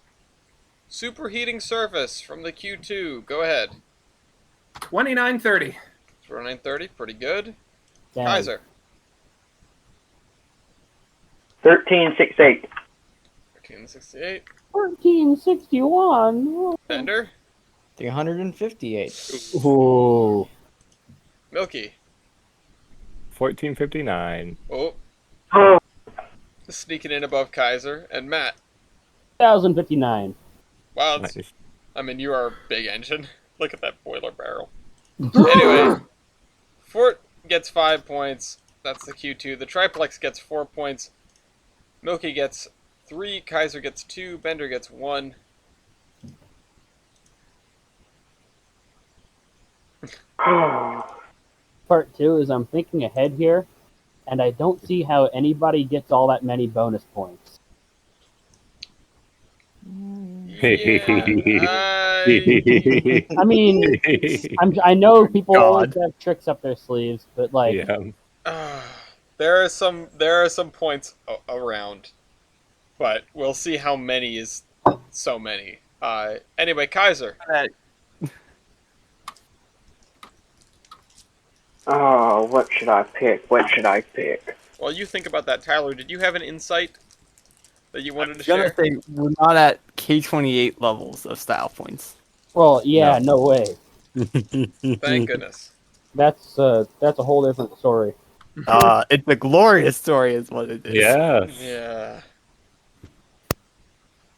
Superheating surface from the Q2. Go ahead. 2930. 0930, pretty good. Dang. Kaiser. 1368. 1368. 1461. Bender. 358. Ooh. Milky. 1459. Oh, Oh, sneaking in above Kaiser. And Matt. 1059. Wow, Nice. I mean, you are a big engine. Look at that boiler barrel. Anyway, Fort gets 5 points. That's the Q2. The triplex gets 4 points. Milky gets 3. Kaiser gets 2. Bender gets 1. Part 2 is I'm thinking ahead here, and I don't see how anybody gets all that many bonus points. I mean, I know people always have tricks up their sleeves, but like, Yeah. there are some points around, but we'll see how many is so many. Anyway, Kaiser. Oh, what should I pick? What should I pick? While you think about that, Tyler, did you have an insight that you wanted to I'm gonna share? say we're not at K28 levels of style points. well, yeah, no way. Thank goodness. That's a whole different story. It's a glorious story, is what it is. Yes. Yeah.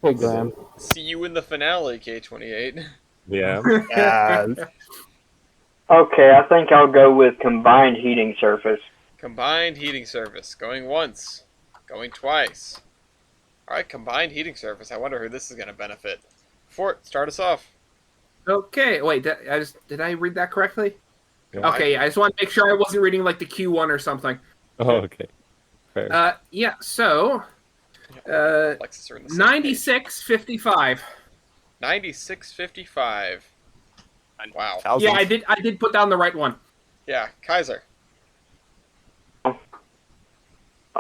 Hey, Graham. See you in the finale, K28. Yeah. Okay, I think I'll go with combined heating surface. Combined heating surface. Going once. Going twice. Alright, combined heating surface. I wonder who this is going to benefit. Fort, start us off. Okay, wait, did I read that correctly? Yeah. Okay, I just want to make sure I wasn't reading like the Q1 or something. Oh, okay. Fair. Yeah, so Alexis are in the same page. 96.55. 96.55. Wow. Yeah, I did put down the right one. Yeah, Kaiser. I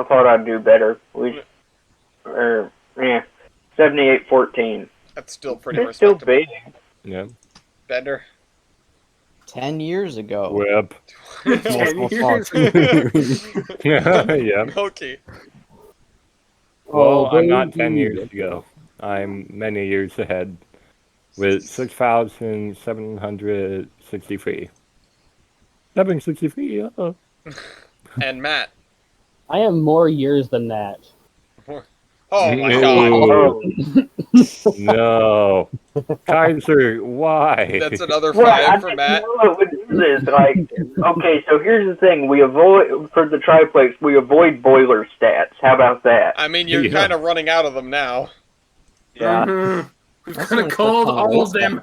thought I'd do better. 78.14. That's still pretty It's still respectable. big. Yeah. Bender. 10 years ago. Whip. 10 years. Yeah. Okay. Well, I'm not baby. 10 years ago. I'm many years ahead with 6,763. 763, oh. And Matt. I am more years than that. Oh my god. Oh, No. Kaiser, why? That's another well, I 5 for didn't Matt. know it would do this. Like, okay, so here's the thing: we avoid for the triplex, we avoid boiler stats. How about that? I mean, you're Yeah. kind of running out of them now. Yeah. Mhm. We've That's kind only of called for all of them.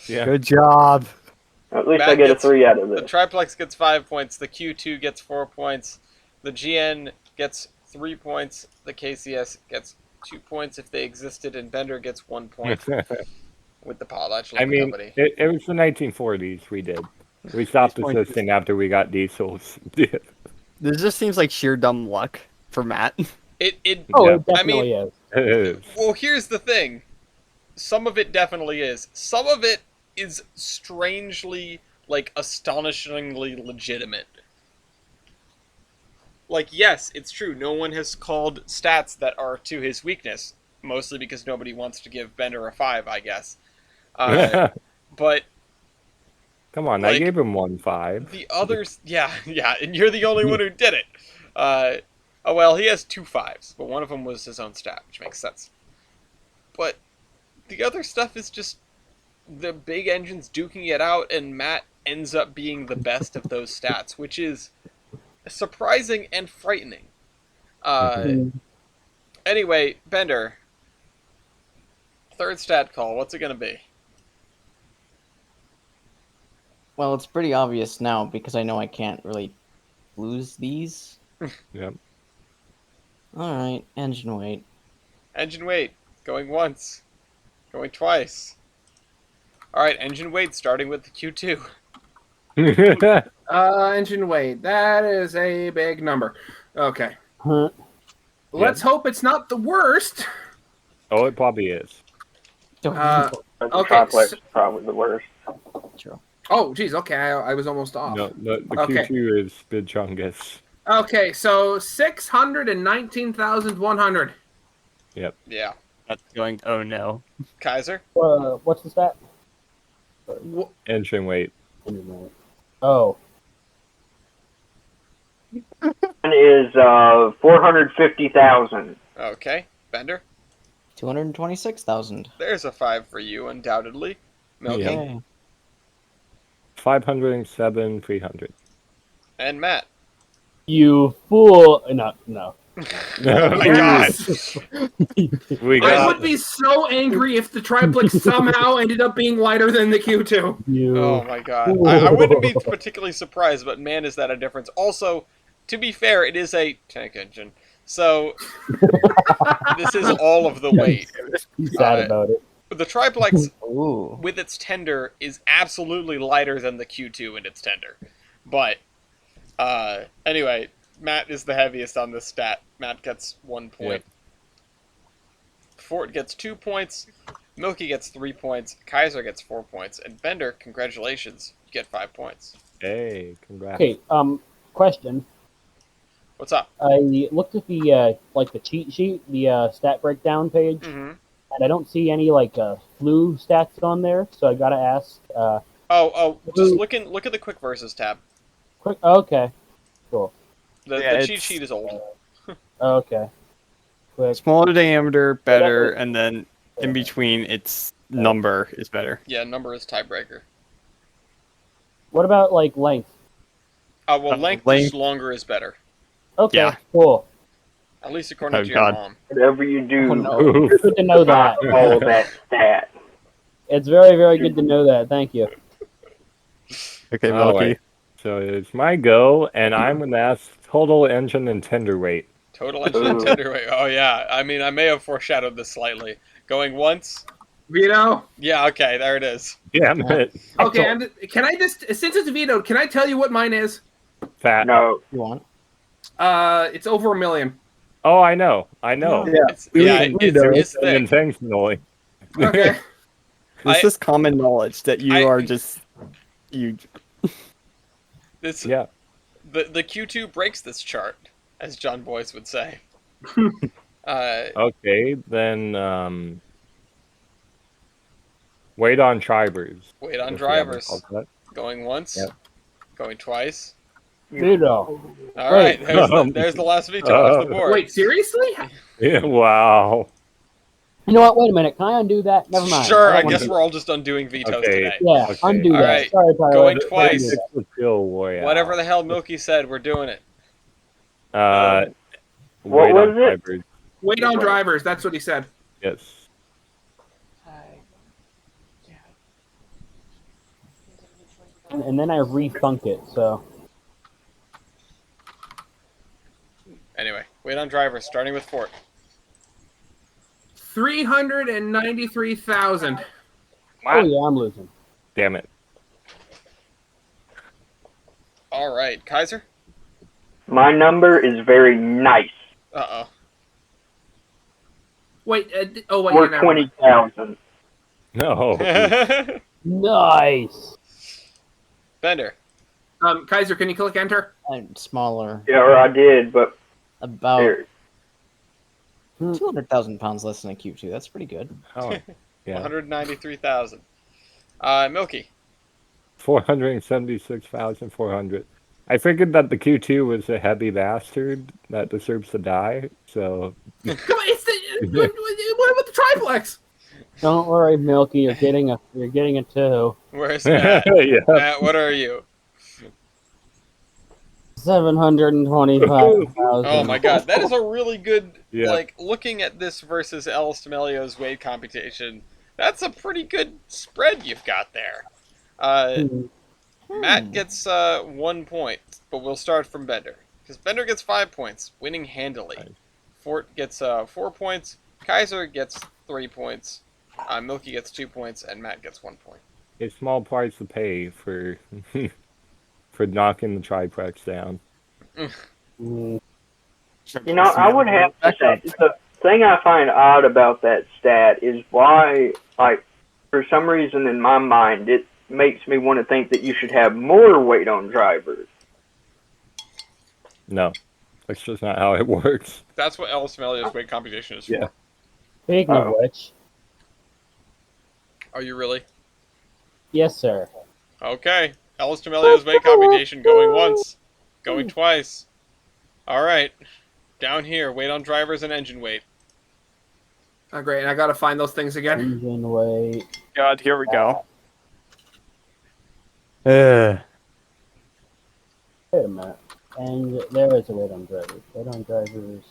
Yeah. Good job. At least Matt I get gets- a 3 out of The this. triplex gets 5 points. The Q2 gets 4 points. The GN gets 3 points. The KCS gets 2 points if they existed, and Bender gets 1 point with the Potlatch I Lumber mean, Company. it was the 1940s we did. We stopped These points- assisting after we got diesels. This just seems like sheer dumb luck for Matt. It Oh, Yeah. it definitely is. well, here's the thing. Some of it definitely is. Some of it is strangely, like, astonishingly legitimate. Like, yes, it's true. No one has called stats that are to his weakness, mostly because nobody wants to give Bender a 5, I guess. But Come on, I like, gave him 1-5. the others, yeah, and you're the only one who did it. Oh well, he has 2 5s, but one of them was his own stat, which makes sense. But the other stuff is just the big engines duking it out, and Matt ends up being the best of those stats, which is surprising and frightening. Anyway, Bender, third stat call. What's it gonna be? Well, it's pretty obvious now because I know I can't really lose these. Yep. Alright, engine weight. Engine weight, going once, going twice. Alright, engine weight starting with the Q2. Engine weight. That is a big number. Okay. Huh. Let's hope it's not the worst. Oh, it probably is. Uh, The Okay, triplex so- is probably the worst. oh, geez. Okay, I was almost off. No, the Okay. Q2 is Bid Chungus. Okay, so 619,100. Yeah. That's going, oh no. Kaiser? What's the stat? Engine weight. Oh, One is 450,000. Okay. Bender? 226,000. There's a 5 for you, undoubtedly. Milky? Yeah. Yay. 507,300. And Matt? you fool! No. Oh my god! We I got would be so angry if the triplex somehow ended up being lighter than the Q2. You. Oh my god. I wouldn't be particularly surprised, but man, is that a difference. Also, to be fair, it is a tank engine. So this is all of the weight. He's sad about it. The triplex Ooh. with its tender is absolutely lighter than the Q2 in its tender. But anyway, Matt is the heaviest on this stat. Matt gets 1 point. Yep. Fort gets 2 points. Milky gets 3 points. Kaiser gets 4 points. And Bender, congratulations, you get 5 points. Hey, congrats. Okay, question. What's up? I looked at the the cheat sheet, the stat breakdown page, Mm-hmm. and I don't see any flu stats on there. So I gotta ask. Just look at the quick versus tab. Quick. Okay. Cool. The cheat sheet is old. Okay. Quick. Smaller diameter, better, and then in between, its number is better. Yeah, number is tiebreaker. What about length? Length is longer is better. Okay. Yeah. Cool. At least according to your God. mom. Whatever you do, Good to know that. not follow that stat. It's very, very good to know that. Thank you. Okay, All Milky. right. So it's my go, and I'm going to ask total engine and tender weight. Total engine and tender weight. Oh yeah. I mean, I may have foreshadowed this slightly. Going once. Veto. Yeah. Okay. There it is. Damn it. Okay, can I just, since it's vetoed, can I tell you what mine is? Fat. No. You want? It's over 1 million. Oh, I know. I know. It's thick. Intentionally. Okay. This is common knowledge that you are just huge. Yeah. The Q2 breaks this chart, as John Boyce would say. Okay, then weight on drivers. Weight on If we haven't drivers. called that. Going once. Yep. Going twice. Veto. All right. There's the last veto off the board. Wait, seriously? Yeah, wow. You know what? Wait a minute. Can I undo that? Never mind. Sure. I don't guess wanna- we're all just undoing vetoes Okay. today. Yeah, Okay. undo All that. right. Sorry, Tyler. Going Undo twice. that. It's the Kill Royale. Whatever the hell Milky said, we're doing it. What What was it? Drivers. Wait on drivers. That's what he said. Yes. And then I refunk it. So Anyway, weight on drivers, starting with Fort. 393,000. oh yeah, I'm losing. Damn it. All right, Kaiser. My number is very nice. Uh Wait. Wait. We're never mind. 20,000. No. oh. Nice. Bender. Kaiser, can you click enter? And smaller. Yeah, or I did, but About there. 200,000 pounds less than a Q2. That's pretty good. Oh, yeah. 193,000. Milky. 476,400. I figured that the Q2 was a heavy bastard that deserves to die, so... Come on, it's the. What about the triplex? Don't worry, Milky. You're getting a 2. Where's Matt? yeah. Matt, what are you? 725,000. Oh my god, that is a really good, Yeah. looking at this versus El Stamelio's weight computation, that's a pretty good spread you've got there. Matt gets 1 point, but we'll start from Bender. Because Bender gets 5 points, winning handily. Right. Fort gets 4 points, Kaiser gets 3 points, Milky gets 2 points, and Matt gets 1 point. A small price to pay for for knocking the triplex down. Mm, You know, I would have to say, the thing I find odd about that stat is why, for some reason in my mind, it makes me want to think that you should have more weight on drivers. No. That's just not how it works. That's what El Stamelio's weight computation is for. Yeah. Speaking of which, Are you really? yes, sir. Okay. El Stamelio's weight computation going once, going twice. Alright. Down here, weight on drivers and engine weight. Oh, great. And I got to find those things again. Engine weight. God, here we go. Wait a minute. And there is a weight on drivers. Weight on drivers.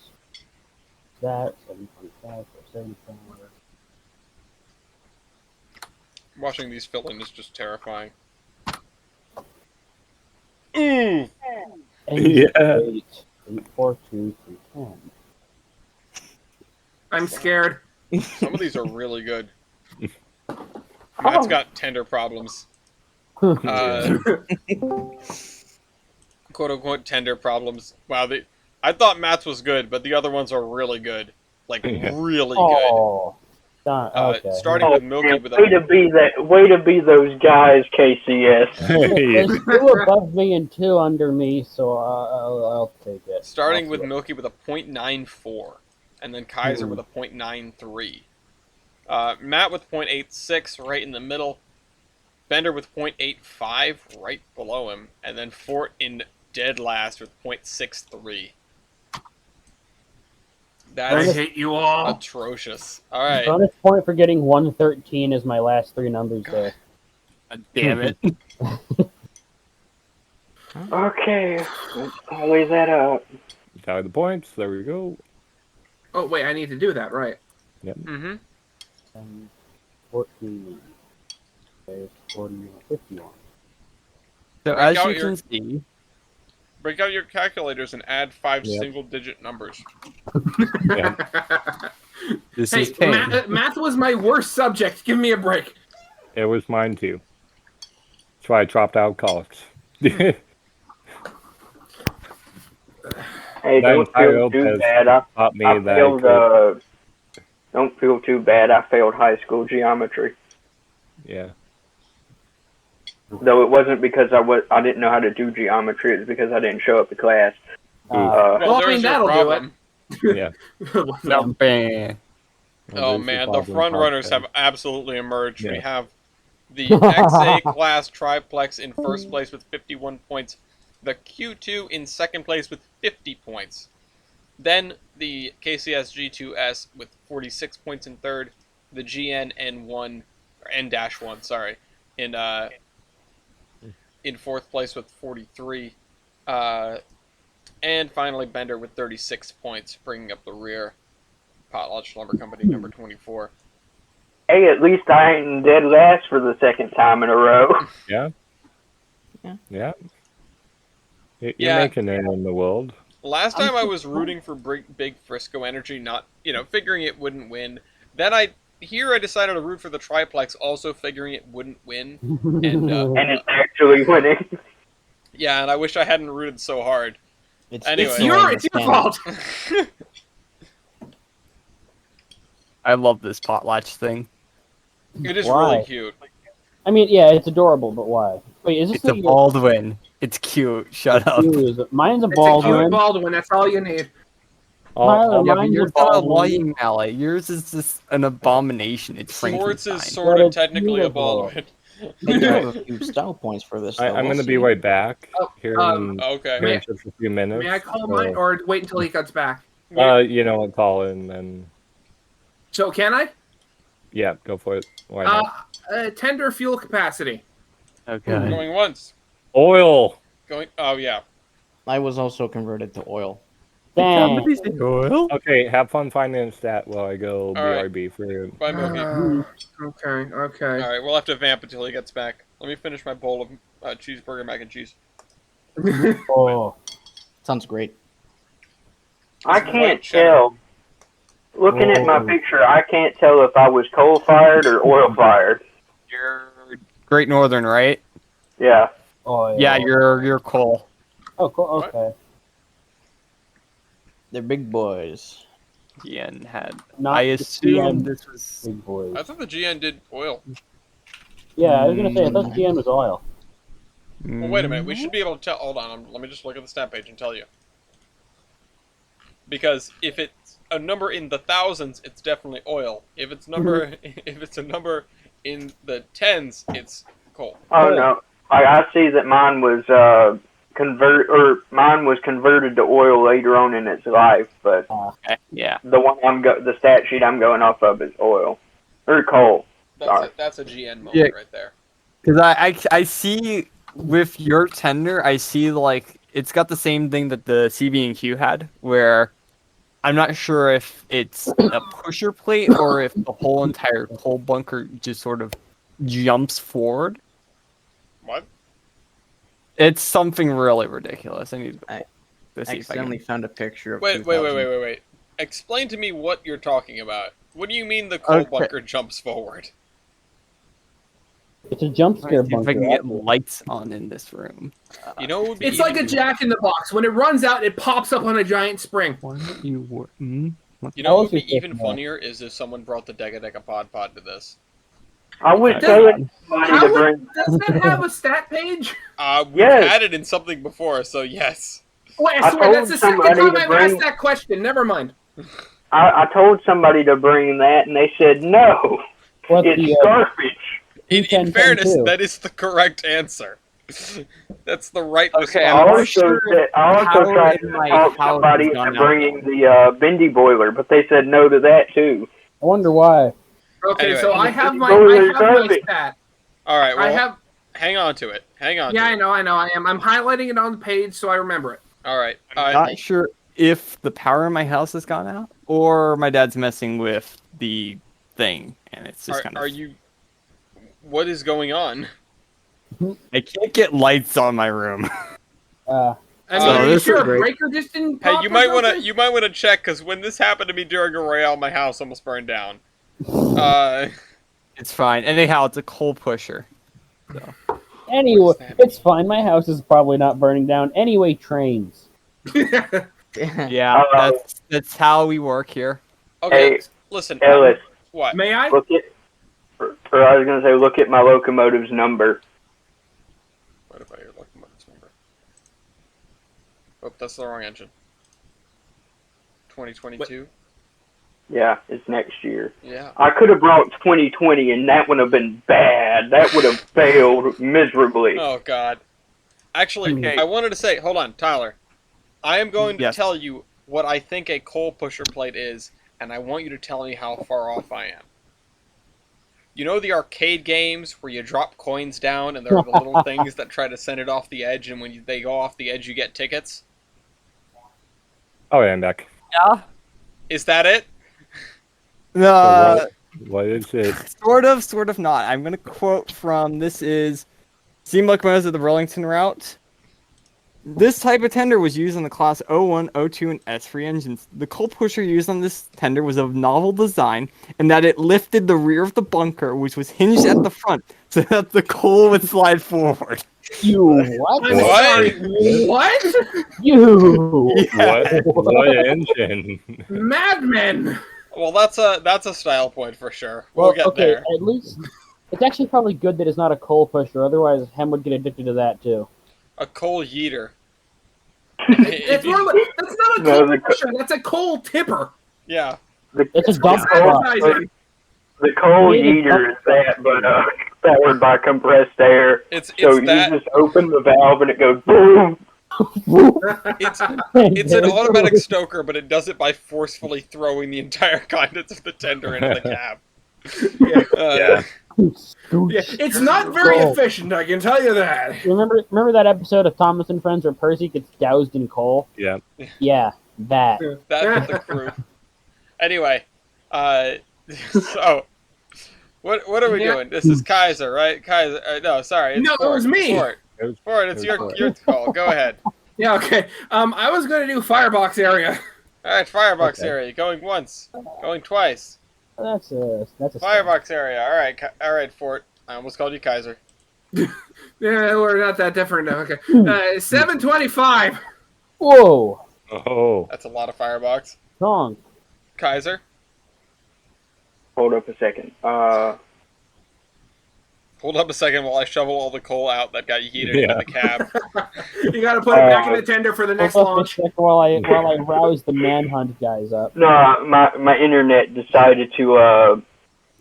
That 725 or 75. Watching these fill in is just terrifying. Ooh! Yeah. 8, 8, 4, 2, 3, 10. I'm scared. Some of these are really good. Matt's got tender problems. Yeah. Quote unquote tender problems. Wow, I thought Matt's was good, but the other ones are really good. Like Yeah. really good. Oh, darn. Okay. Starting with Milky man, with way to be that. Way to be those guys, KCS. There's 2 above me and 2 under me, so I'll take it. starting I'll with see it. Milky with a .94, and then Kaiser with a .93. Matt with .86 right in the middle. Bender with .85 right below him, and then Fort in dead last with .63. I That's hate you all. atrocious. All right. Bonus point for getting 113 is my last 3 numbers there. God damn it. Okay, let's tally that up. Tally the points. There we go. Oh wait, I need to do that, right? Mm-hmm. 14. Okay, 41, 51. So Break as out you your- can see, Break out your calculators and add 5 Yep. single-digit numbers. Yeah. this Hey, is pain. math was my worst subject. Give me a break. It was mine too. That's why I dropped out of college. Hey, Then don't feel too Lopez bad. I taught me I that I failed. could, Don't feel too bad. I failed high school geometry. yeah. Though it wasn't because I didn't know how to do geometry. It was because I didn't show up to class. Well, Well, I there's mean, your that'll do problem. Yeah. No, bang. Oh There's man, your the problem, front runners podcast. have absolutely emerged. We Yeah. have the XA class triplex in first place with 51 points, the Q2 in second place with 50 points, then the KCS G2S with 46 points in third, the GN N1 or N-1, sorry, in fourth place with 43, and finally Bender with 36 points, bringing up the rear. Potlatch Lumber Company number 24. Hey, at least I ain't in dead last for the second time in a row. Yeah. Yeah. Yeah. You're Yeah. making it in the world. Last time I was rooting for Big Frisco Energy, not, figuring it wouldn't win. Then I decided to root for the triplex, also figuring it wouldn't win. And And it's actually winning. yeah, and I wish I hadn't rooted so hard. It's, Anyway. It's your fault. I love this potlatch thing. It is Why? really cute. I mean, yeah, it's adorable, but why? Wait, is this It's a the Baldwin. It's cute. Shut up. Mine's a It's a cute Baldwin. Baldwin. That's all you need. Tyler, All- Yeah, but mine's yours a got a Baldwin. lying mallet. Yours is just an abomination. It's Sports Frankenstein. is sort But of it's technically a beautiful. Baldwin. I do have a few style points for this. Though. I'm We'll going to be see. right back Oh, here in, Okay. here in just a few minutes. May I call so, mine, or wait until he gets back? call in and So can I? yeah, go for it. Why not? Tender fuel capacity. Okay. Going once. Oil. Oh yeah. I was also converted to oil. Dang. Oil? Okay, have fun finding a stat while I go right. BRB for Bye, Milky. Okay. All right, we'll have to vamp until he gets back. Let me finish my bowl of cheeseburger mac and cheese. Oh. Sounds great. I White can't cheddar. tell. Looking at my picture, I can't tell if I was coal-fired or oil-fired. You're Great Northern, right? Yeah. Oh, Yeah, you're coal. Oh, cool. What? Okay. They're big boys. Ian had. Not I the assume GM this was. big boys. I thought the GN did oil. Yeah, I was gonna say I thought GM was oil. Well, wait a minute. We should be able to tell. Hold on. Let me just look at the stat page and tell you. Because if it's a number in the thousands, it's definitely oil. If it's if it's a number in the tens, it's coal. Oh no, I see that mine was mine was converted to oil later on in its life, but Okay, yeah. the one the stat sheet I'm going off of is oil or coal. Sorry. That's a GN moment Yeah. right there. Because I see with your tender, I see like it's got the same thing that the CB&Q had, where I'm not sure if it's a pusher plate or if the whole entire coal bunker just sort of jumps forward. What? It's something really ridiculous. I need to see if I Accidentally can. found a picture of. Wait. Explain to me what you're talking about. What do you mean the coal bunker jumps forward? It's a jump scare Let me see if I bunker. can get actually. lights on in this room. You know, it would be It's like a Jack in the Box. When it runs out, it pops up on a giant spring. You know what would be even funnier is if someone brought the Deca Pod to this. I was telling somebody to bring. Does that have a stat page? We've had it in something before, so yes. Wait, I swear, that's the second time I've asked that question. Never mind. I told somebody to bring that, and they said no. It's garbage. In fairness, that is the correct answer. That's the right response. I also tried to talk somebody into bringing the Bendy boiler, but they said no to that too. I wonder why. Okay, Anyway. so I have my stat. All right, well, hang on to it. Yeah, I know. I am. I'm highlighting it on the page so I remember it. All right. I'm not sure if the power in my house has gone out or my dad's messing with the thing, and it's just kind of. Are you? What is going on? I can't get lights on my room. Are you sure a breaker just didn't pop? Hey, you might want to check, because when this happened to me during a Royale, my house almost burned down. It's fine. Anyhow, it's a coal pusher. So. Anyway, it's fine. My house is probably not burning down. Anyway, trains. Yeah, that's how we work here. Okay, hey, listen. Ellis, what? May I? Look I was going to say, look at my Locomotive's number. What about your Locomotive's number? Oh, that's the wrong engine. 2022? Yeah, it's next year. Yeah. I could have brought 2020, and that would have been bad. That would have failed miserably. Oh, God. Actually, I wanted to say, hold on, Tyler. I am going to tell you what I think a coal pusher plate is, and I want you to tell me how far off I am. You know the arcade games where you drop coins down and there are the little things that try to send it off the edge, and when they go off the edge you get tickets? Oh, yeah, I'm back. Yeah. Is that it? So what is it? Sort of not. I'm going to quote from, this is Steam Locomotives of the Burlington route. This type of tender was used on the class 01, 02, and S3 engines. The coal pusher used on this tender was of novel design in that it lifted the rear of the bunker, which was hinged at the front, so that the coal would slide forward. You what? What? You What engine? Madmen! Well, that's a style point for sure. Well, We'll get there. At least it's actually probably good that it's not a coal pusher. Otherwise, Hem would get addicted to that too. A coal yeeter. That's not a coal pusher. That's a coal tipper. Yeah. It's a dump truck. The coal heater is that, but powered by compressed air. So you just open the valve and it goes boom. It's an automatic stoker, but it does it by forcefully throwing the entire contents of the tender into the cab. Yeah, it's not very efficient, I can tell you that. Remember that episode of Thomas and Friends where Percy gets doused in coal? Yeah. Yeah, that. That's the crew. Anyway, so what are we doing? This is Kaiser, right? Kaiser. No, sorry. No, Ford. it was me. Ford, it's your call. Go ahead. Yeah, okay. I was going to do Firebox area. All right, Firebox area. Going once. Going twice. That's a Firebox area. All right, Fort. I almost called you Kaiser. Yeah, we're not that different now. Okay. 725. Whoa. Oh. That's a lot of Firebox. Wrong. Kaiser. Hold up a second. Hold up a second while I shovel all the coal out that got heated into the cab. You got to put it back in the tender for the next launch. While I rouse the manhunt guys up. No, my internet decided to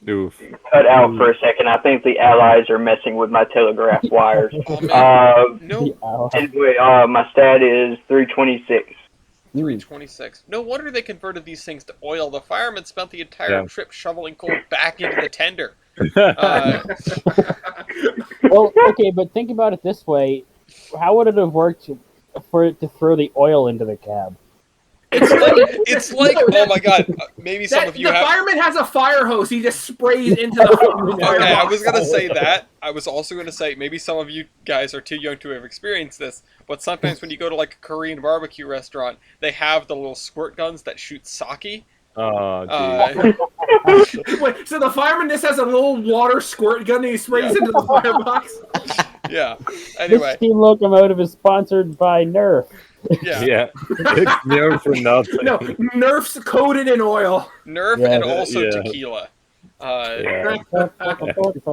cut out for a second. I think the Allies are messing with my telegraph wires. No. Anyway, my stat is 326. 326. No wonder they converted these things to oil. The firemen spent the entire trip shoveling coal back into the tender. Well, okay, but think about it this way: how would it have worked for it to throw the oil into the cab? It's like oh my god, maybe some of you the have. fireman has a fire hose. He just sprays into the fire. Okay, I was gonna say that. I was also gonna say maybe some of you guys are too young to have experienced this, but sometimes when you go to like a Korean barbecue restaurant, they have the little squirt guns that shoot sake. Oh, geez. Wait, so the fireman just has a little water squirt gun and he sprays into the firebox? Yeah. Anyway. This Team Locomotive is sponsored by Nerf. Yeah. Yeah. It's Nerf for nothing. No, Nerf's coated in oil. Nerf Yeah, and also yeah. tequila. Yeah.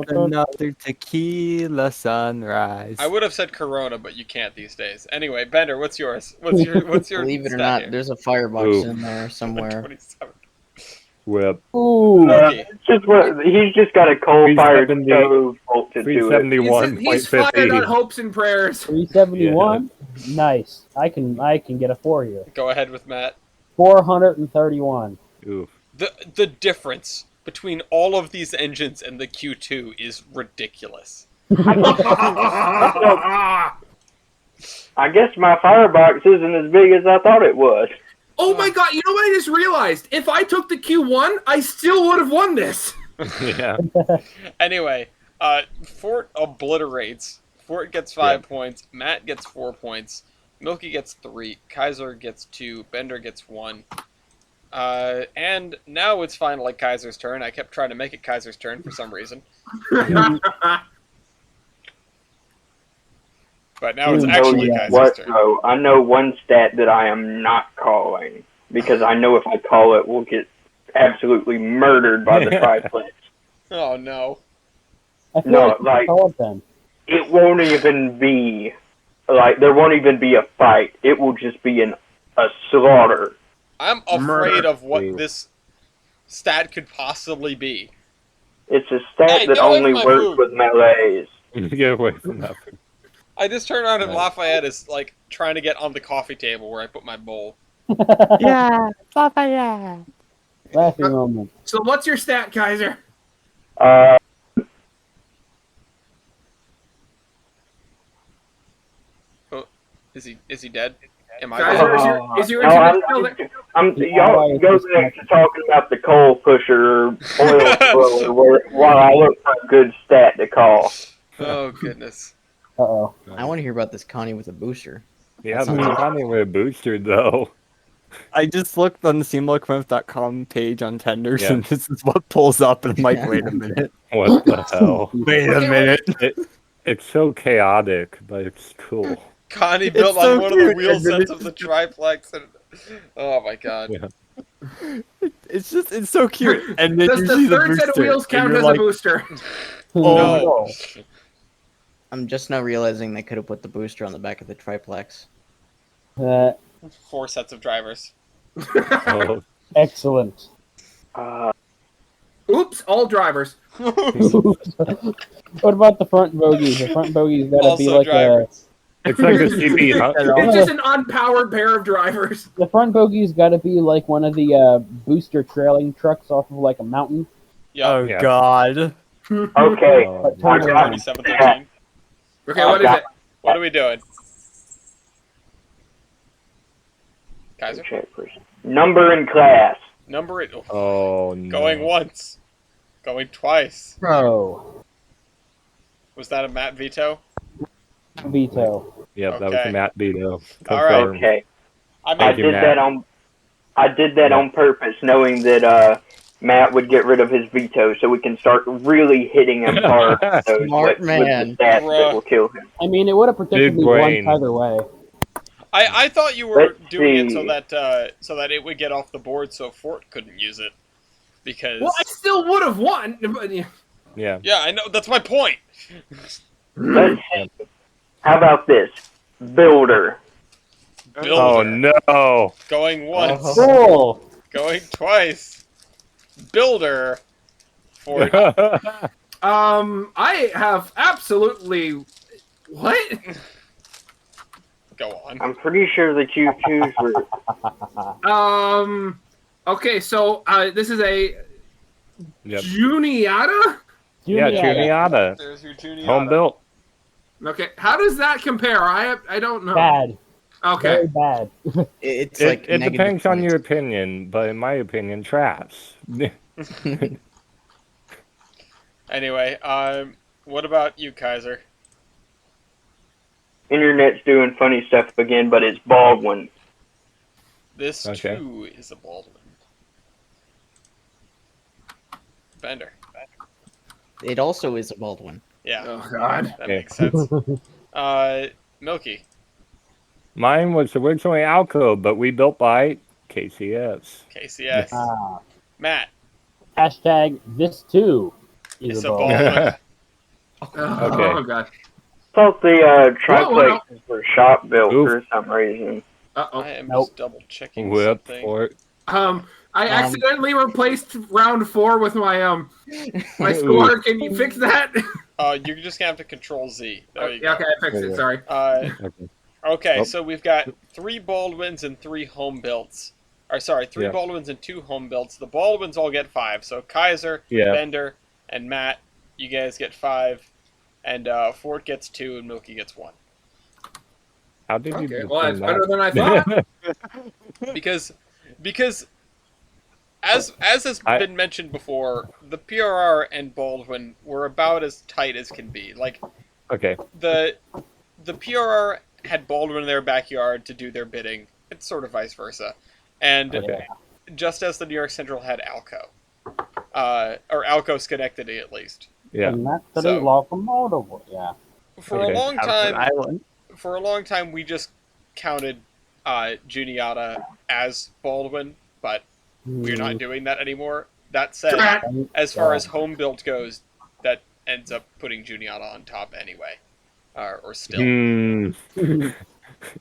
Another tequila sunrise. I would have said Corona, but you can't these days. Anyway, Bender, what's yours? What's your Believe it or stat not, here? there's a firebox Ooh. in there somewhere. 27. Whip. Ooh. Okay. It's just what he's just got a coal-fired 370 stove bolted to it. 371.50. He's fired on hopes and prayers. 371. Nice. I can get a 4 here. Go ahead with Matt. 431. Oof. The difference between all of these engines and the Q2 is ridiculous. I guess my firebox isn't as big as I thought it was. Oh my god, you know what I just realized? If I took the Q1, I still would have won this. Yeah. Anyway, Fort obliterates. Fort gets 5 points. Matt gets 4 points. Milky gets 3. Kaiser gets 2. Bender gets 1. And now it's finally Kaiser's turn. I kept trying to make it Kaiser's turn for some reason. But now it's actually Kaiser's turn. Though? I know one stat that I am not calling because I know if I call it, we'll get absolutely murdered by the triplex. Oh no. I feel No, like, like- call it then. It won't even be there won't even be a fight. It will just be a slaughter. I'm afraid Murder. of what this stat could possibly be. It's a stat Hey, that get away only from my works food. with melees. Get away from that. I just turn around and Right. Lafayette is like trying to get on the coffee table where I put my bowl. Yeah, Lafayette. Laughing moment. So what's your stat, Kaiser? Is he dead? Am I Kaiser, dead? is your No, internet still there? y'all go back to talking about the coal pusher oil thrower while I look for a good stat to call. Oh goodness. Uh-oh. I want to hear about this Connie with a booster. Yeah, there's not even a booster though. I just looked on the SteamLocomotive.com page on tenders, Yeah. and this is what pulls up, and I'm like, wait a minute. What the hell? Wait a minute. It's so chaotic, but it's cool. Connie built so on one of the cute, wheel and then sets of the triplex, and oh my god. Yeah. It's so cute. And then Does you the see the third set of booster, wheels and count you're as like, a booster? Oh. I'm just now realizing they could have put the booster on the back of the triplex. 4 sets of drivers. Oh, Excellent. Oops, all drivers. What about the front bogies? The front bogies gotta be Also like drivers. it's like a CB. It's just an unpowered pair of drivers. the front bogies gotta be like one of the booster trailing trucks off of like a mountain. Yeah. oh Yeah. god. Okay, Oh, But turn around. 2713. Okay, what is it? What are we doing? Kaiser? number and class. Number it. Oh no. Going once. Going twice. Pro. Was that a Matt veto? Veto. Yep, that was Okay. Matt Beto. All right. Confirmed. Okay, I I made you, did Matt. that on purpose, knowing that Matt would get rid of his veto, so we can start really hitting him hard. Smart with man. the stats Bruh. that will kill him. I mean, it would have protected Big me brain. once either way. I thought you were Let's doing it see. so that it would get off the board so Fort couldn't use it. Because Well, I still would have won. But, yeah. Yeah. yeah, I know that's my point. Let's see. How about this? Builder. Builder. Oh no. Going once, Cool. going twice. Builder. For I have absolutely what? go on. I'm pretty sure the Q2s were. Okay, so this is a Yep. Juniata. Yeah, Juniata. There's your Juniata. Home built. Okay, how does that compare? I don't know. Bad. Okay. Very bad. It's It, like it negative depends on 20. your opinion, but in my opinion, trash. Anyway, what about you, Kaiser? Internet's doing funny stuff again, but it's Baldwin. This Okay. too is a Baldwin. Bender. It also is a Baldwin. Yeah, Oh God. that makes sense. Milky. Mine was originally Alco, but we built by KCS. KCS. Ah. Matt. Hashtag this too is It's a a ball. Baldwin. Okay. Oh God. I thought the Whoa. triplexes were shop built Oof. for some reason. Uh-oh. I am Nope. just double checking Whip something. for it. I accidentally replaced round 4 with my my score. Can you fix that? You're just gonna have to Control Z. There you Yeah, go. okay, I fixed it. Sorry. Okay, Oh. so we've got 3 Baldwins and 3 home builds. Or sorry, 3 Yeah. Baldwins and 2 home builds. The Baldwins all get 5. So Kaiser, Yeah. Bender, and Matt, you guys get 5, and Fort gets 2, and Milky gets 1. How did you Okay, do well, that's that? better than I thought. Because as has been mentioned before, the PRR and Baldwin were about as tight as can be. Like Okay. the PRR had Baldwin in their backyard to do their bidding. It's sort of vice versa. And Okay. just as the New York Central had Alco. Or Alco Schenectady at least. Yeah. And that's the So- locomotive. Yeah. For Okay. a long Alfred time Island. we just counted Juniata as Baldwin, but we're not doing that anymore. That said, as far as home built goes, that ends up putting Juniata on top anyway. Or still. Hmm.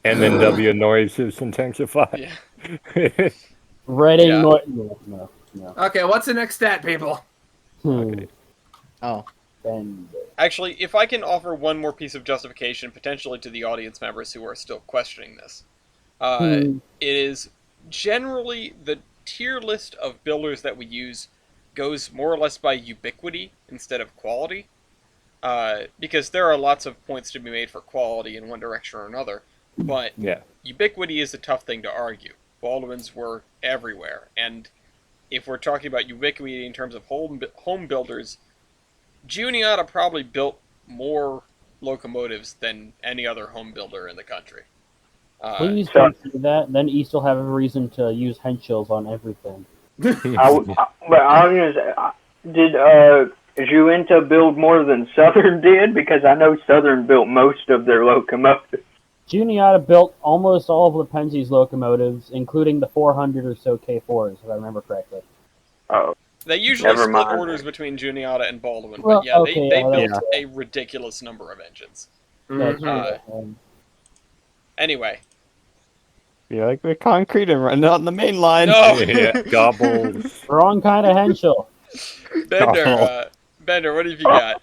And then W noises intensify. Yeah. Reading Yeah. no. Okay, what's the next stat, people? Okay. Oh, Bender. Actually, if I can offer one more piece of justification, potentially to the audience members who are still questioning this, it is generally the tier list of builders that we use goes more or less by ubiquity instead of quality. Because there are lots of points to be made for quality in one direction or another, but Yeah. ubiquity is a tough thing to argue. Baldwins were everywhere, and if we're talking about ubiquity in terms of home builders, Juniata probably built more locomotives than any other home builder in the country. Please don't say that. Then East will have a reason to use Henschels on everything. But I was gonna say, did Juenta build more than Southern did? Because I know Southern built most of their locomotives. Juniata built almost all of Lepenzi's locomotives, including the 400 or so K4s, if I remember correctly. Oh, They usually Never split mind. orders between Juniata and Baldwin, Well, but yeah, okay, they yeah, built a ridiculous number of engines. That's Mhm. true. Anyway, Be like the concrete and run out in the main line. no, Yeah. Gobbles. Wrong kind of Henschel. Bender, what have you got?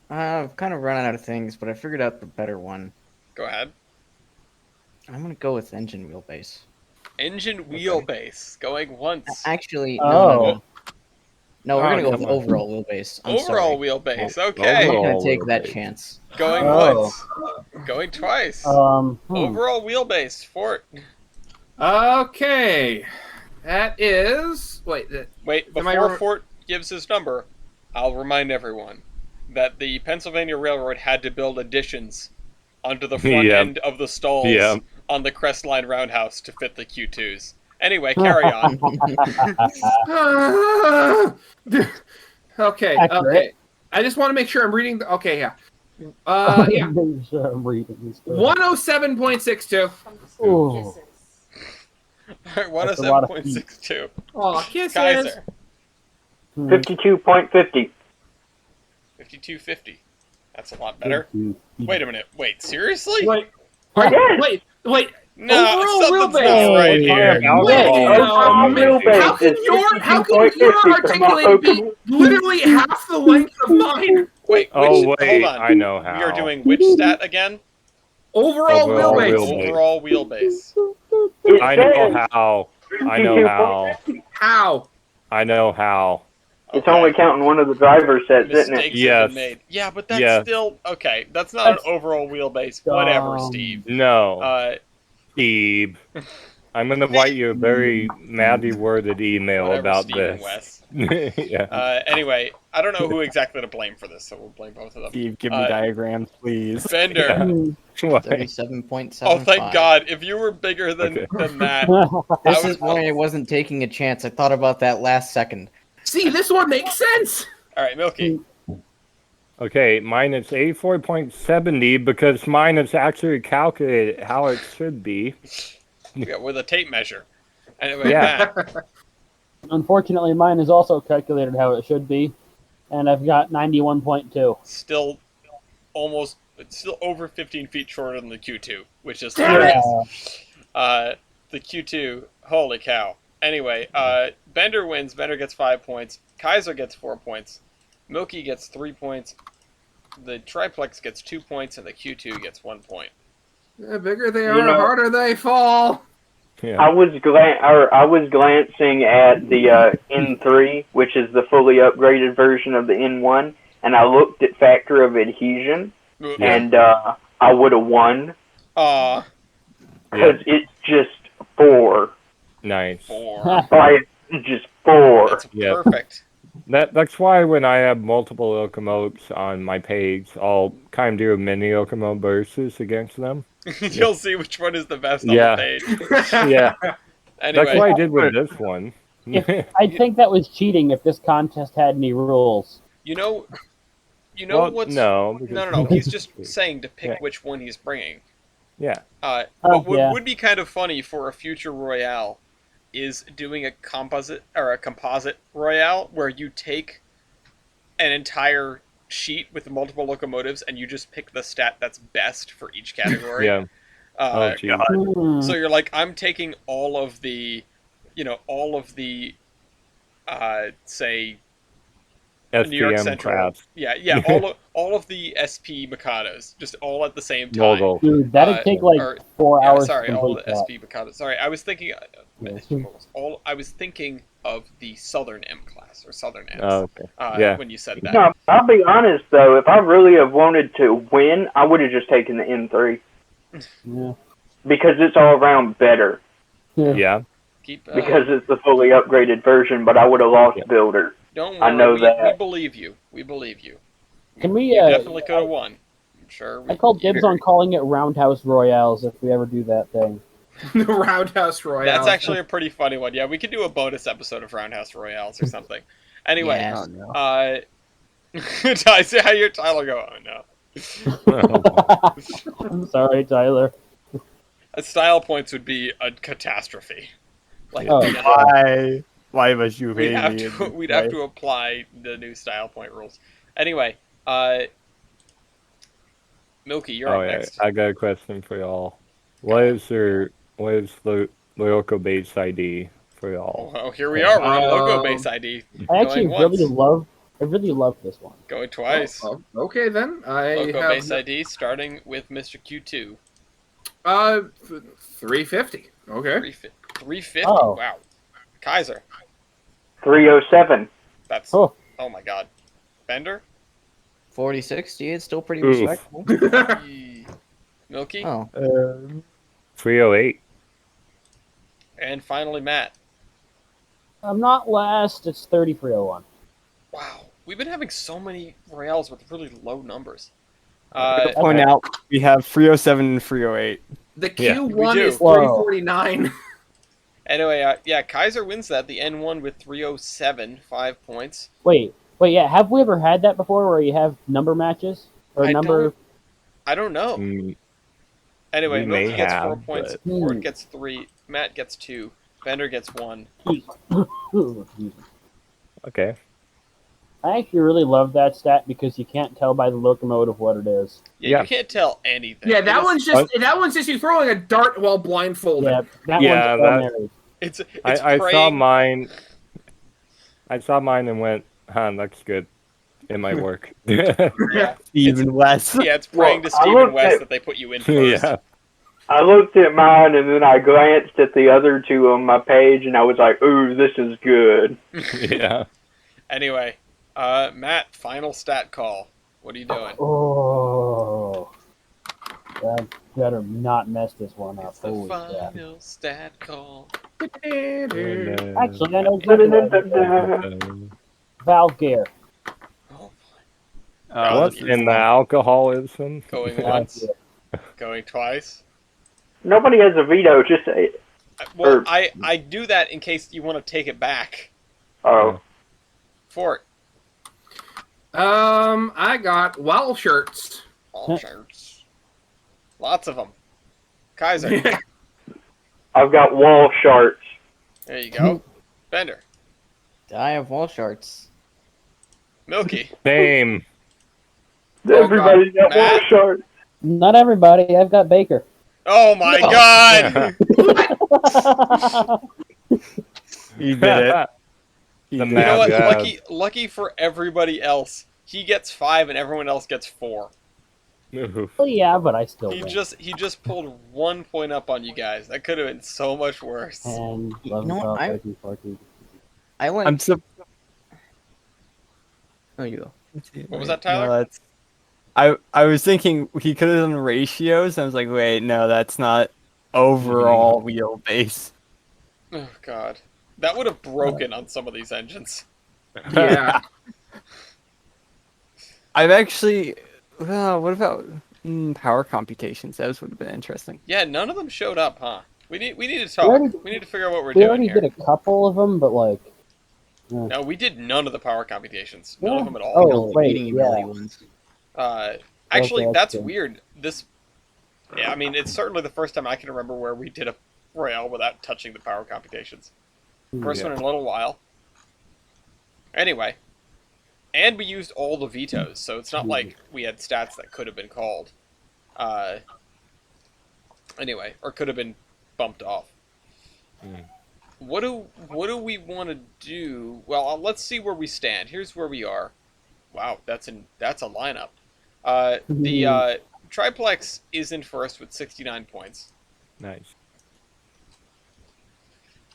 I've kind of run out of things, but I figured out the better one. Go ahead. I'm gonna go with engine wheelbase. Engine wheelbase going once. Actually, Oh. no, we're gonna go with come on. overall wheelbase. I'm Overall sorry. wheelbase. I'm Okay, Overall. not gonna take that wheelbase. chance. going Oh. once, going twice. Hmm. Overall wheelbase. Fort. Okay. That is. Wait. Wait, Am I before re- Fort gives his number, I'll remind everyone that the Pennsylvania Railroad had to build additions onto the front Yeah. end of the stalls Yeah. on the Crestline Roundhouse to fit the Q2s. Anyway, carry on. Okay. Accurate. Okay. I just want to make sure I'm reading. Okay. Yeah. Yeah. Make sure I'm reading this. 107.62. Ooh. 107.62. Oh, kisses. Kaiser. 52.50. 52.50. That's a lot better. Wait a minute. Wait, seriously? Wait. Yes. Wait. No, Overall something's wheelbase. not right here. Overall wheelbase How can is your 52.50 articulated be literally half the length of mine? Wait, Oh, wait, hold on. I know how. We are doing which stat again? Overall Overall wheelbase. wheelbase. Overall wheelbase. It I know says how. I know how. 52.50. How? I know how. It's only counting one of the driver sets, isn't it? Mistakes have Yes. been made. Yeah, but that's Yes. still okay. That's not That's an overall wheelbase. Whatever, dumb. Steve. No. Steve, I'm gonna write you a very madly worded email Whatever, about Steve and this. Wes. Yeah. Anyway, I don't know who exactly to blame for this, so we'll blame both of them. Steve, give me diagrams, please. Bender. Yeah. Why? 37.75. Oh, thank God! If you were bigger than that, This is why I wasn't taking a chance. I thought about that last second. See, this one makes sense. all right, Milky. Okay, mine is 84.70 because mine is actually calculated how it should be. Yeah, with a tape measure. Anyway, Yeah. Matt. Unfortunately, mine is also calculated how it should be, and I've got 91.2. Still it's still over 15 feet shorter than the Q2, which is Damn it! hilarious. The Q2, holy cow. Anyway, Bender wins. Bender gets 5 points. Kaiser gets 4 points. Milky gets 3 points. The Triplex gets 2 points, and the Q2 gets 1 point. The bigger they You are, the know- harder they fall. Yeah. I was glancing at the N3, which is the fully upgraded version of the N1, and I looked at factor of adhesion, and I would have won Aw, because it's just 4. Nice. 4. Like, just 4. That's Yeah. perfect. That's why when I have multiple locomotives on my page, I'll kind of do a mini locomotive versus against them. You'll see which one is the best on Yeah. the page. Yeah, Anyway, that's what I did with this one. I think that was cheating if this contest had any rules. you know Well, what's no, because- no. He's just saying to pick Yeah. which one he's bringing. Yeah. But Oh, what yeah. would be kind of funny for a future Royale is doing a composite Royale where you take an entire sheet with multiple locomotives and you just pick the stat that's best for each category. Yeah. Oh, geez. So you're like, I'm taking all of the, say, New York SPM Central. crabs. Yeah, all of the SP Mikados, just all at the same time. Logo. Dude, that'd take like or- 4 Yeah, hours sorry, to all complete the that. SP Mikados. Sorry, I was thinking, Yeah. I was thinking of the Southern M class or Southern M's. Oh, okay. Yeah. When you said that. No, I'll be honest though. If I really have wanted to win, I would have just taken the N3 Yeah. because it's all around better. Yeah. Keep Because it's the fully upgraded version. But I would have lost Builder. don't worry, I know we that. believe you. We believe you. Can we? You definitely could have won. I'm sure. I called dibs on calling it Roundhouse Royales if we ever do that thing. The Roundhouse Royale. That's actually a pretty funny one. Yeah, we could do a bonus episode of Roundhouse Royales or something. Anyway, Yeah. I see how your title go. Oh no. I'm sorry, Tyler. Style points would be a catastrophe. Like Oh. Why must you we'd hate have me? to we'd have to apply the new style point rules. Anyway, Milky, you're Oh, up yeah. next. I got a question for y'all. What is the Loco base ID for y'all? Oh, here we are. We're on Loco base ID. I actually Going once. really love this one. Going twice. Oh, okay then. I Loco have base ID starting with Mr. Q2. 350. Okay. 350. Oh. Wow. Kaiser. 307. That's Oh. oh my god. Bender. 4060, it's still pretty Oof. respectable. Milky. Oh, 308. And finally Matt. I'm not last. It's 3301. Wow. We've been having so many Royales with really low numbers. To point out, we have 307 and 308. The Yeah. Q1 We do. is 349. Anyway, yeah, Kaiser wins that. The N1 with 307, 5 points. Wait, yeah. Have we ever had that before, where you have number matches or number? I don't know. Mm, Anyway, we may Milky gets 4 have, points. but- Ford gets 3. Matt gets 2. Bender gets 1. okay. I actually really love that stat because you can't tell by the locomotive what it is. Yeah, Yeah. you can't tell anything. Yeah, that It is- one's just you throwing a dart while blindfolded. Yeah, that Yeah, one's that- primary. It's I praying. saw mine. I saw mine and went, huh, looks good. It might work. Yeah, Even less. yeah, it's praying to Well, I Steve looked and West at- that they put you in first. Yeah. I looked at mine and then I glanced at the other two on my page and I was like, ooh, this is good. Yeah. Anyway, Matt, final stat call. What are you doing? Oh. I better not mess this one up. It's the Holy crap. final stat call. Actually, I know exactly what I did. Valve gear. Oh, What this is in the alcoholism? going Valve once, gear. going twice. Nobody has a veto. Just say it. Well, Or- I do that in case you want to take it back. Oh, Fort. I got wall shirts. All shirts. Lots of them. Kaiser. I've got wall sharks. There you go. Bender. I have wall sharts. Milky. Same. Everybody's got wall Matt? sharks. Not everybody. I've got Baker. Oh my god! You did it. The You know what? mad Lucky for everybody else. He gets 5 and everyone else gets 4. Oof. Well, yeah, but I still He win. just pulled 1 point up on you guys. That could have been so much worse. 10, You 11, know what, 12, I- 13, 14. I went. I'm so. Oh, you go. What was that, Tyler? No, that's. I was thinking he could have done ratios. I was like, wait, no, that's not overall wheelbase. Oh god. That would have broken on some of these engines. Yeah. I've actually. What about power computations? Those would have been interesting. Yeah, none of them showed up, huh? We need to talk. already- We need to figure out what we're We doing already here. did a couple of them, but like. No, we did none of the power computations. None Yeah. of them at all. Oh, No, the wait, heating ability yeah. ones. Actually, Okay, that's that's good. weird. Yeah, I mean, it's certainly the first time I can remember where we did a Royale without touching the power computations. First one in a little while. Anyway, and we used all the vetoes, so it's not like we had stats that could have been called. Anyway, or could have been bumped off. What do we want to do? Well, let's see where we stand. Here's where we are. Wow, that's a lineup. The Triplex is in first with 69 points. Nice.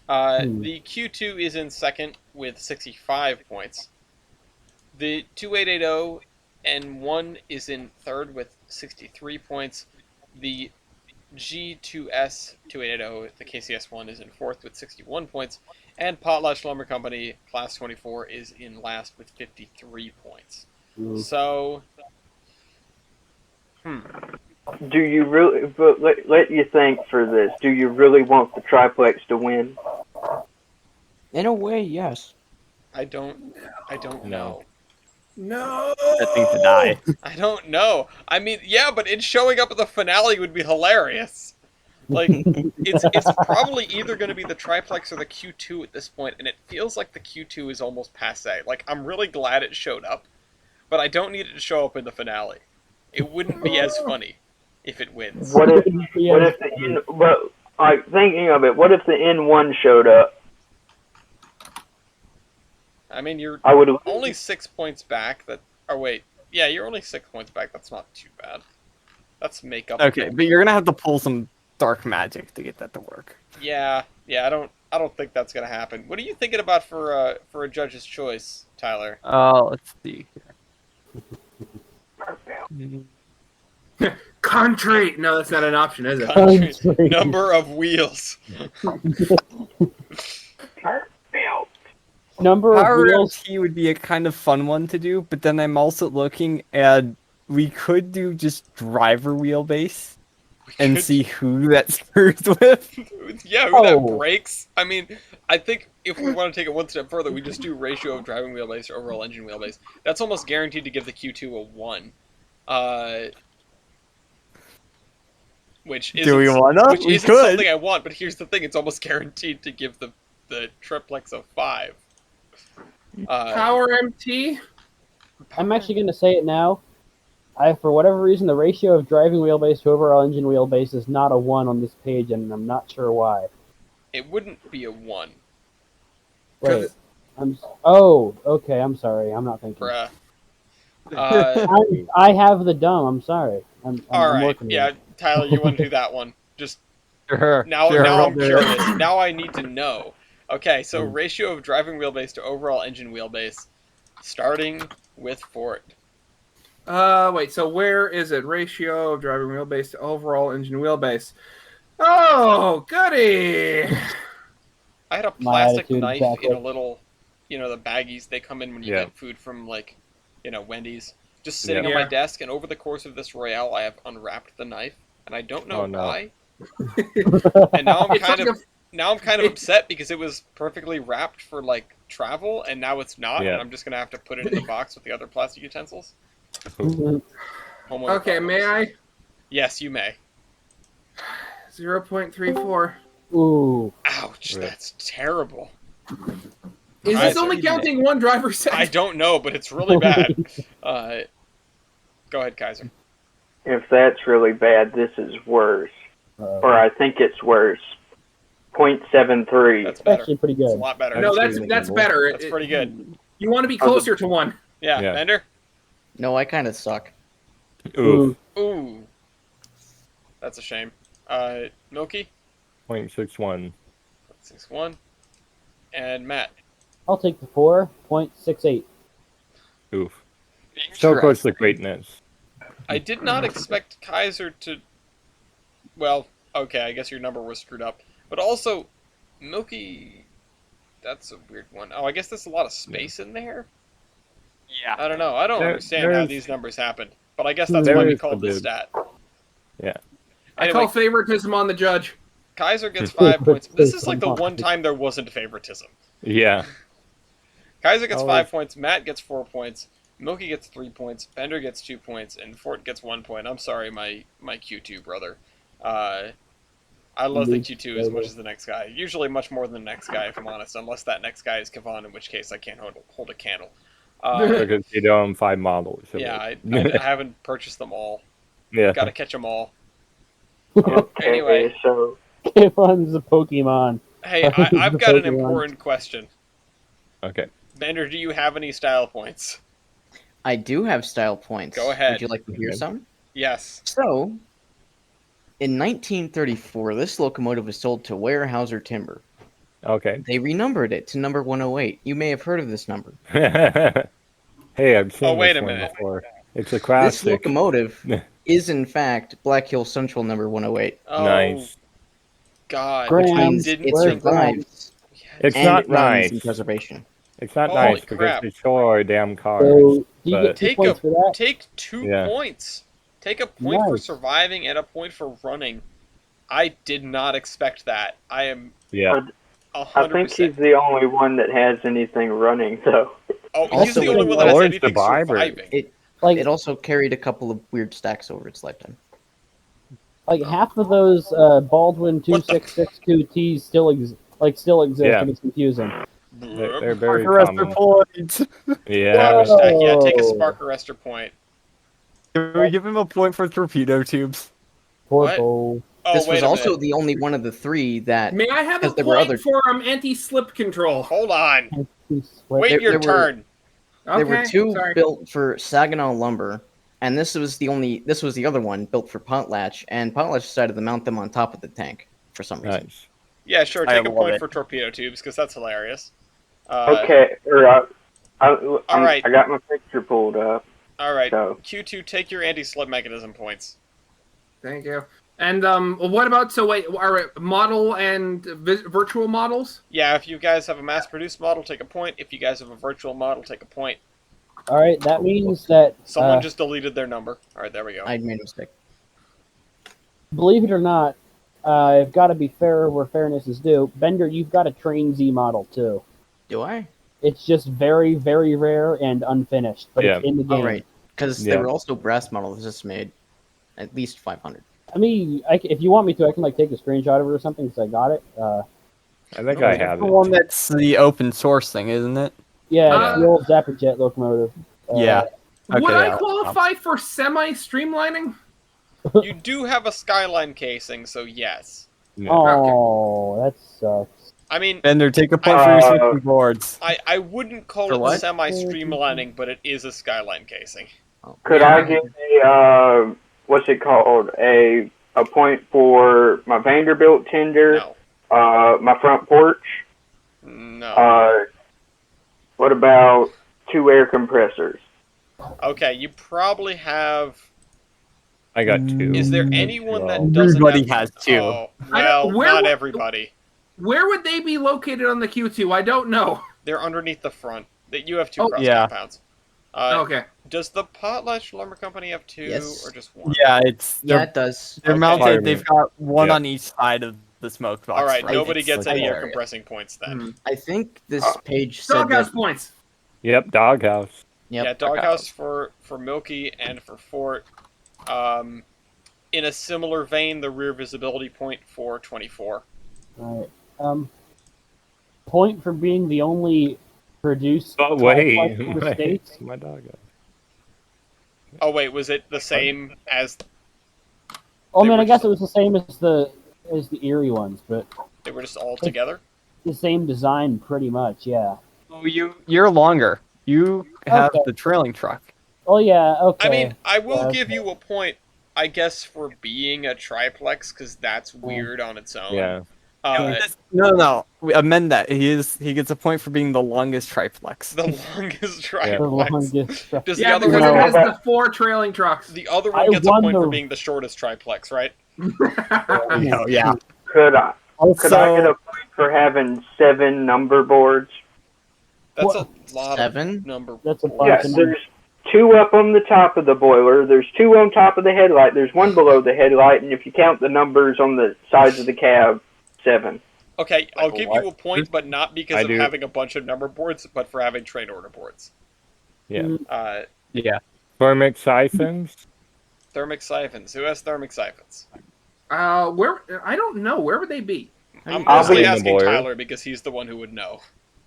The Q2 is in second with 65 points. The 2880 N1 is in third with 63 points. The G2S 2880, the KCS1, is in fourth with 61 points. And Potlatch Lumber Company, Class 24, is in last with 53 points. So, Do you really? But let you think for this. Do you really want the triplex to win? In a way, yes. I don't know. No. That thing to die. I don't know. I mean, yeah, but it showing up at the finale would be hilarious. Like, it's probably either going to be the triplex or the Q2 at this point, and it feels like the Q2 is almost passe. Like, I'm really glad it showed up, but I don't need it to show up in the finale. It wouldn't be as funny if it wins. What if the N? Well, like thinking of it, what if the N1 showed up? I mean, you're I would. only 6 points back. Yeah, you're only 6 points back. That's not too bad. That's makeup. Okay, but you're gonna have to pull some dark magic to get that to work. Yeah. I don't think that's gonna happen. What are you thinking about for a judge's choice, Tyler? Let's see here. Country. No, that's not an option, is it? Country. Number of wheels. Number of Power wheels. MT would be a kind of fun one to do, but then I'm also looking at we could do just driver wheelbase and see who that screws with. Yeah, who that Oh. breaks. I mean, I think if we want to take it one step further, we just do ratio of driving wheelbase or overall engine wheelbase. That's almost guaranteed to give the Q2 a 1. Which isn't, Do we wanna? Which We isn't could. something I want, but here's the thing, it's almost guaranteed to give the triplex a 5. Power MT. I'm actually going to say it now. For whatever reason, the ratio of driving wheelbase to overall engine wheelbase is not a 1 on this page, and I'm not sure why. It wouldn't be a 1. Wait. Oh, okay, I'm sorry. I'm not thinking. Bruh. I have the dumb. I'm sorry. I'm Alright, working yeah, on it. Tyler, you want to do that one. Just Sure. now sure, I'm I'll do it. curious. Now I need to know. Okay, so ratio of driving wheelbase to overall engine wheelbase, starting with Ford. Wait, so where is it? Ratio of driving wheelbase to overall engine wheelbase. Oh, goody! I had a My plastic attitude, knife exactly. in a little, the baggies they come in when you Yeah. get food from, like, Wendy's. Just sitting on Yeah. my desk, and over the course of this Royale, I have unwrapped the knife, and I don't know Oh, no. why. And now I'm It's kind like of upset because it was perfectly wrapped for like travel, and now it's not, Yeah. and I'm just gonna have to put it in the box with the other plastic utensils. Mhm. Homeowner Okay, problems. may I? Yes, you may. 0.34. Ooh. Ouch, Right. that's terrible. Is this Kaiser. only counting one driver set? I don't know, but it's really bad. Go ahead, Kaiser. If that's really bad, this is worse. Or I think it's worse. 0.73. That's It's better. actually pretty It's a good. lot better. No, that's reasonable. better. That's pretty good. You want to be closer to one. Yeah, Yeah. Bender? No, I kind of suck. Oof. Ooh. That's a shame. Milky? 0.61. 6-1. And Matt? I'll take the 4.68. Oof. So close to greatness. I did not expect Kaiser to... Well, okay, I guess your number was screwed up. But also, Milky... That's a weird one. Oh, I guess there's a lot of space in there? Yeah. I don't know. I don't understand how there's- these numbers happen. But I guess that's There why we is call a this bit. stat. Yeah. I Anyway, call favoritism on the judge. Kaiser gets 5 points. This is like the one time there wasn't favoritism. Yeah. Kaiser gets Oh, 5 points, Matt gets 4 points, Milky gets 3 points, Bender gets 2 points, and Fort gets 1 point. I'm sorry, my Q2 brother. I love the Q2 as much as the next guy. Usually much more than the next guy, if I'm honest, unless that next guy is Kavan, in which case I can't hold a candle. Because you don't own 5 models. of Yeah, it. I haven't purchased them all. Yeah. Gotta catch them all. Okay, Anyway. so Kavan's a Pokemon. Hey, I've got an important question. Okay. Bender, do you have any style points? I do have style points. Go ahead. Would you like to hear Okay. some? Yes. So, in 1934, this locomotive was sold to Weyerhaeuser Timber. Okay. They renumbered it to number 108. You may have heard of this number. Hey, I've seen wait this a one minute. before. It's a This classic. locomotive is, in fact, Black Hill Central number 108. Oh, Nice. God. Graham, I Means didn't it think survives It's and not it runs nice. in preservation. It's not Holy nice crap. because they sure are damn cars. So, do you but- get 2 points for that? Take 2 Yeah. points. Take a point for Nice. surviving and a point for running. I did not expect that. I am Yeah. 100%. I think he's the only one that has anything running, though. Oh, he's Also- the only one that has Or anything survivor. surviving. Like, It also carried a couple of weird stacks over its lifetime. half of those Baldwin What the 2662Ts still exist, Yeah. and it's confusing. They're very Arrester common. point. Yeah. Sparker stack. Yeah, take a Whoa. spark arrestor point. Can we give him a point for torpedo tubes? Poor What? Bo. Oh, This wait was a also minute. the only one of the three that May I have a Because there were point other- for anti-slip control? Hold on. Wait, Wait There- your there were- turn. there were Okay, two sorry. built for Saginaw Lumber, and this was the other one built for Potlatch, and Potlatch decided to mount them on top of the tank for some reason. Nice. Yeah, sure. I Take a love point it. for torpedo tubes because that's hilarious. Okay, All right. I got my picture pulled up. All right. So Q2, take your anti-slip mechanism points. Thank you. And what about are model and virtual models? Yeah, if you guys have a mass-produced model, take a point. If you guys have a virtual model, take a point. All right, that means that Someone just deleted their number. All right, there we go. I made a mistake. believe it or not, I've got to be fair where fairness is due. Bender, you've got a Train Z model too. Do I? It's just very, very rare and unfinished, but Yeah. it's in the game. Oh, right. Because Yeah. there were also brass models just made at least 500. I mean, if you want me to, I can take a screenshot of it or something because I got it. I think I have The it. one that's the open source thing, isn't it? Yeah, Uh, it's the old Zapperjet locomotive. Yeah. Would Okay, I I'll- qualify for semi-streamlining? You do have a skyline casing, so yes. Yeah. Oh, that sucks. I mean, Bender, take a point for your switching boards. I wouldn't call For it what? semi-streamlining, but it is a skyline casing. could I get a what's it called? A point for my Vanderbilt tender, No. my front porch. No. What about 2 air compressors? Okay, you probably have. I got 2. Is there That's anyone that 12. doesn't Everybody have? has 2. Oh, well, not everybody. Where would they be located on the Q2? I don't know. They're underneath the front. That you have 2 Oh, cross yeah. compounds. Okay. Does the Potlatch Lumber Company have 2 Yes. or just 1? Yeah, it's Yeah, they're, it does. they're Okay. mounted. They've got one Yeah. on each side of the smoke box. All right, right? nobody It's gets like any air area. compressing points then. Hmm. I think this page said Doghouse that. points. Yep, doghouse. Yep. Yeah, doghouse for Milky and for Fort. In a similar vein, the rear visibility point for 24. All right. Point for being the only produced But wait, triplex in the states. my doghouse. Oh wait, was it the same as Oh They man, were I guess just- it was the same as the Erie ones, but they were just all together? the same design pretty much. Yeah. Oh, you're longer. You have Okay. the trailing truck. Oh yeah. Okay. I mean, I will Yeah, give you a point, I guess, for being a triplex, because that's weird on its own. Yeah. No. We amend that. He gets a point for being the longest triplex. The longest the triplex. longest. Does Yeah, the other because one? it has No. the 4 trailing trucks. The other I one gets a won point for the- being the shortest triplex, right? Oh, yeah. Could I Also, get a point for having 7 number boards? That's What? a lot 7? of number. That's a boards. Yeah, bunch of there's 2 up on the top of the boiler. There's 2 on top of the headlight. There's 1 below the headlight, and if you count the numbers on the sides of the cab, 7. Okay, I'll Like give what? you a point, but not because I of do. having a bunch of number boards, but for having train order boards. Yeah. yeah. Thermic siphons. Thermic siphons. Who has thermic siphons? Where? I don't know. Where would they be? I'm I'll mostly be in the asking boiler. Tyler because he's the one who would know.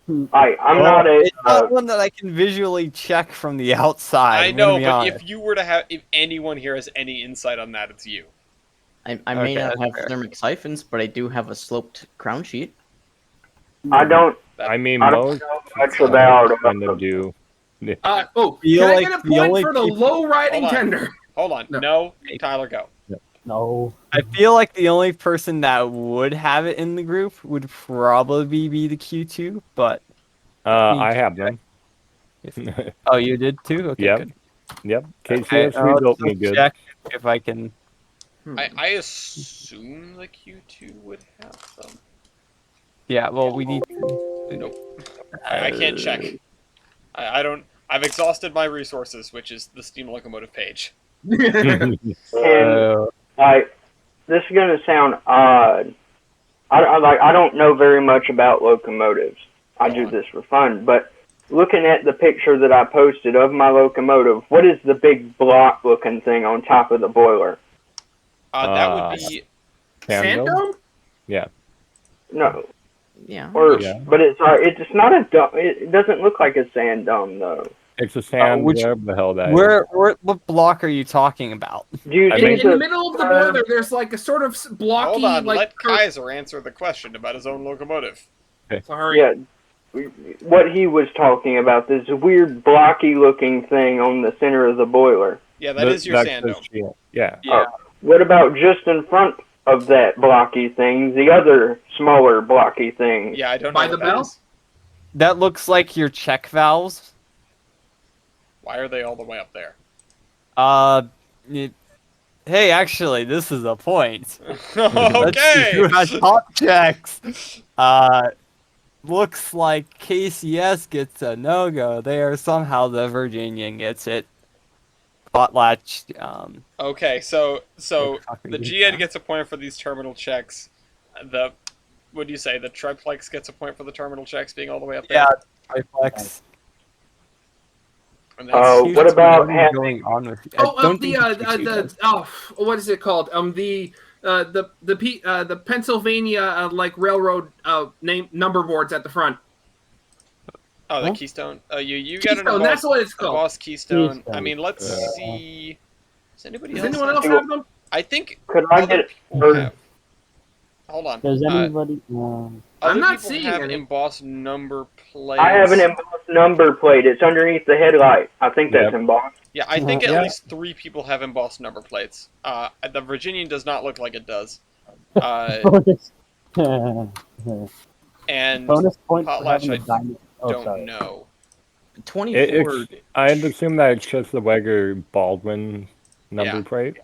I'm Well, not a. It's not one that I can visually check from the outside. I I'm gonna know, be but honest. if you were to have, if anyone here has any insight on that, it's you. I may Okay, not that's have fair. thermic siphons, but I do have a sloped crown sheet. I don't I mean, I don't most know much about. kind of do. Can feel I like get a the point only for the people- low riding Hold on. tender? Hold on. No. No, Tyler, go. No. I feel like the only person that would have it in the group would probably be the Q2, but I have them. oh, you did too. Okay, Yep. good. Yep. Okay, KCS I'll rebuilt just me good. check if I can. I assume the Q2 would have them. Yeah, well, we need. Nope. I can't check. I don't. I've exhausted my resources, which is the Steam Locomotive page. And like, this is gonna sound odd. I don't know very much about locomotives. I do this for fun, but looking at the picture that I posted of my locomotive, what is the big block-looking thing on top of the boiler? That would be. Candle? Sandome? Yeah. No, Yeah. or Yeah. but it's not a dome. It doesn't look like a sand dome though. It's a sand. which- where the hell that is. What block are you talking about? Do you I see mean- In the middle of the uh, boiler, there's like a sort of blocky, Hold on. like. Let Kaiser answer the question about his own locomotive. Sorry. Yeah, what he was talking about, this weird blocky-looking thing on the center of the boiler. Yeah, that is your sand dome. Yeah. Yeah. What about just in front of that blocky thing, the other smaller blocky thing? Yeah, I don't By know. the what that bell? is. That looks like your check valves. Why are they all the way up there? Hey, actually, this is a point. Let's see Okay. who has top checks. Looks like KCS gets a no-go there. Somehow the Virginian gets it. Potlatch. Okay, so fuck are the you GN doing? gets a point for these terminal checks. The what do you say? The triplex gets a point for the terminal checks being all the way up there. Yeah, triplex. And Oh, that's- what about What's going on with? I Oh, don't the think Q2 does. what is it called? The Pennsylvania like railroad name number boards at the front. Oh, the Huh? Keystone. You got an Keystone, that's what it's a called. boss Keystone. Keystone. I mean, let's see. Does anybody Does else? anyone have- else have them? I think Could I other get people or- have. Hold on. Does Uh, anybody? other I'm not people seeing have any. embossed number plates. I have an embossed number plate. It's underneath the headlight. I think that's Yep. embossed. Yeah, I think at Yeah. least 3 people have embossed number plates. The Virginian does not look like it does. bonus. And bonus point for Potlatch, having a I diamond. Oh, don't sorry. know. 24. I'd assume that it's just the regular Baldwin number Yeah. plate.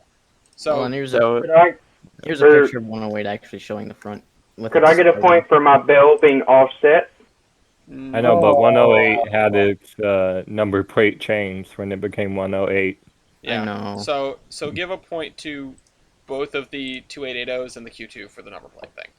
So and here's So a picture of 108 actually showing the front. Could I get a point for my bell being offset? I know, but 108 had its number plate changed when it became 108. yeah. I know. So give a point to both of the 2880s and the Q2 for the number plate thing.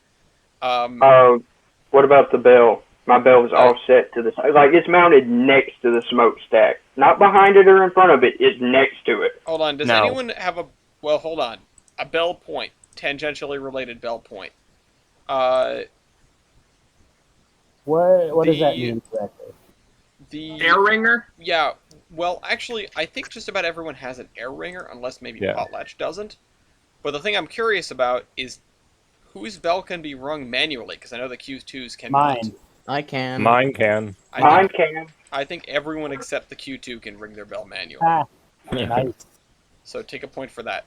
What about the bell? My bell is offset to the side. Like, it's mounted next to the smokestack. Not behind it or in front of it. It's next to it. Hold on. Does No. anyone have a... Well, hold on. A bell point. Tangentially related bell point. What does that mean exactly? The Air ringer? Yeah. Well, actually, I think just about everyone has an air ringer, unless maybe Potlatch doesn't. But the thing I'm curious about is whose bell can be rung manually, because I know the Q2s can. Mine. I can. Mine can. Mine can. I think everyone except the Q2 can ring their bell manually. Ah, nice. So take a point for that.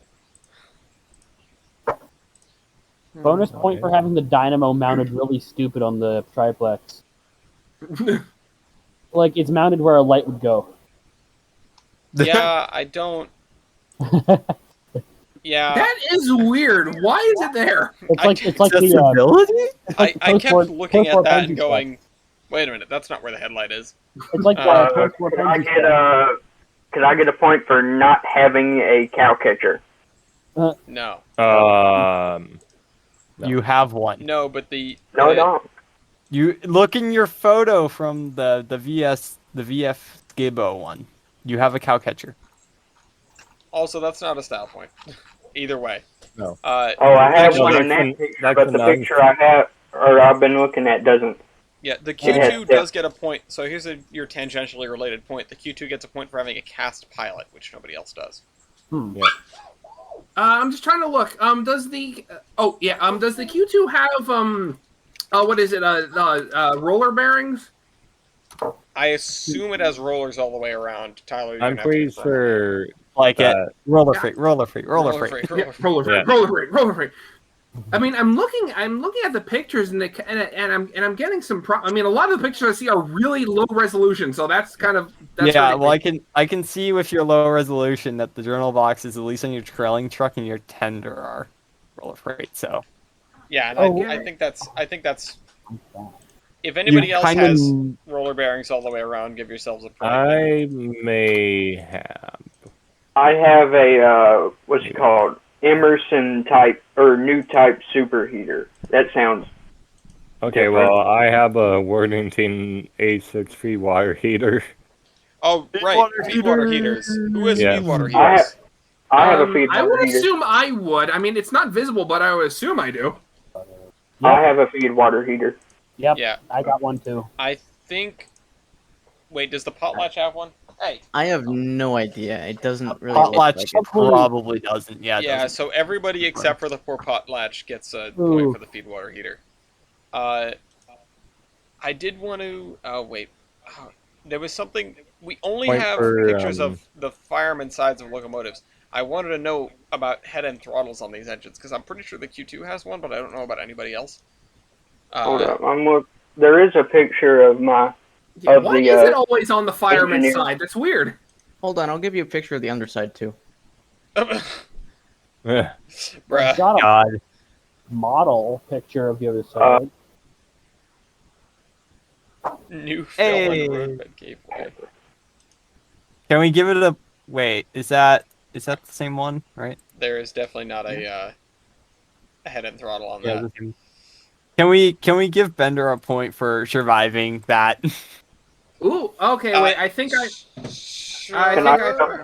Bonus point for having the dynamo mounted really stupid on the triplex. Like, it's mounted where a light would go. Yeah, I don't... Yeah. That is weird. Why is it there? It's like the accessibility? I kept looking at that and post-war going, wait a minute, that's not where the headlight is. It's like post-war Could I Benji get stuff. could I get a point for not having a cow catcher? No. You have one. No, but the... No, I don't. You look in your photo from the VF Gibbo one. You have a cow catcher. Also, that's not a style point. Either way. No. I have No, one in that's that picture, that's but a the nine. picture I have, or I've been looking at, doesn't. Yeah, the It has Q2 does get a point. So here's your tangentially related point. The Q2 gets a point for having a cast pilot, which nobody else does. I'm just trying to look. Does the does the Q2 have what is it? Roller bearings? I assume it has rollers all the way around. Tyler, you're I'm gonna have to pretty confirm. sure. Like it. Uh, Roller free. Roller free. Roller free. free. Yeah, roller free. I mean, I'm looking at the pictures and I'm getting some. I mean, a lot of the pictures I see are really low resolution, so that's kind of. That's Yeah, really well, I can see with your low resolution that the journal boxes, at least on your trailing truck and your tender, are roller freight. So Yeah, and I think that's. If anybody else kinda- has roller bearings all the way around, give yourselves a point. I may have. I have a what's it called? Emerson type or new type superheater. That sounds. Okay, different. well, I have a Worthington A6 feed water heater. Oh, right, feed water heaters. Who has Yeah. feed water I heaters? have a feed I water would heater. assume I would. I mean, it's not visible, but I would assume I do. I have a feed water heater. Yep, Yeah. I got one too. I think. Wait, does the Potlatch have one? Hey. I have no idea. It doesn't really. Potlatch look like it. probably doesn't. Yeah. it Yeah, doesn't. so everybody except for the poor Potlatch gets a point for the feed water heater. I did want to. Oh wait, there was something. We only Point have for, pictures of the fireman sides of locomotives. I wanted to know about head end throttles on these engines because I'm pretty sure the Q2 has one, but I don't know about anybody else. Hold up, there is a picture of my. Yeah, Of why the, is it always on the fireman's engineer. side? That's weird. Hold on, I'll give you a picture of the underside too. Yeah. I've Bruh. got a God. model picture of the other side. New film Hey. and roadbed gateway. Can we give it a wait? Is that the same one? Right. There is definitely not a head end throttle on that. the same. Can we give Bender a point for surviving that? Ooh, okay, wait. I think I. Sure. I Can think I-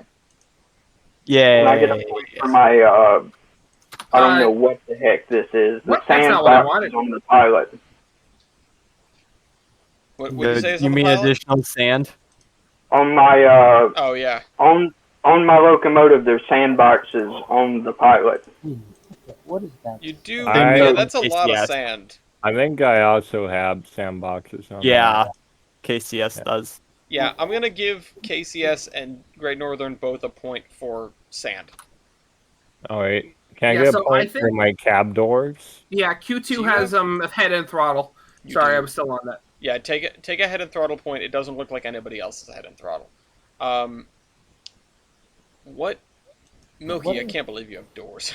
Yeah. Can I get a point for my? I don't know what the heck this is. The What? That's not what I sandbox wanted. is on the pilot. What would you say is You on the mean pilot? additional sand? On my Oh yeah. on my locomotive, there's sandboxes on the pilot. What is that? You do. I- Yeah, that's a lot of KCS. sand. I think I also have sandboxes on Yeah. KCS does. Yeah, I'm gonna give KCS and Great Northern both a point for sand. All right. Can I Yeah, get so a point I think- for my cab doors? Yeah, Q2 has a head end throttle. You Sorry, do. I was still on that. Yeah, take a head and throttle point. It doesn't look like anybody else's head and throttle. What? Milky, I can't believe you have doors.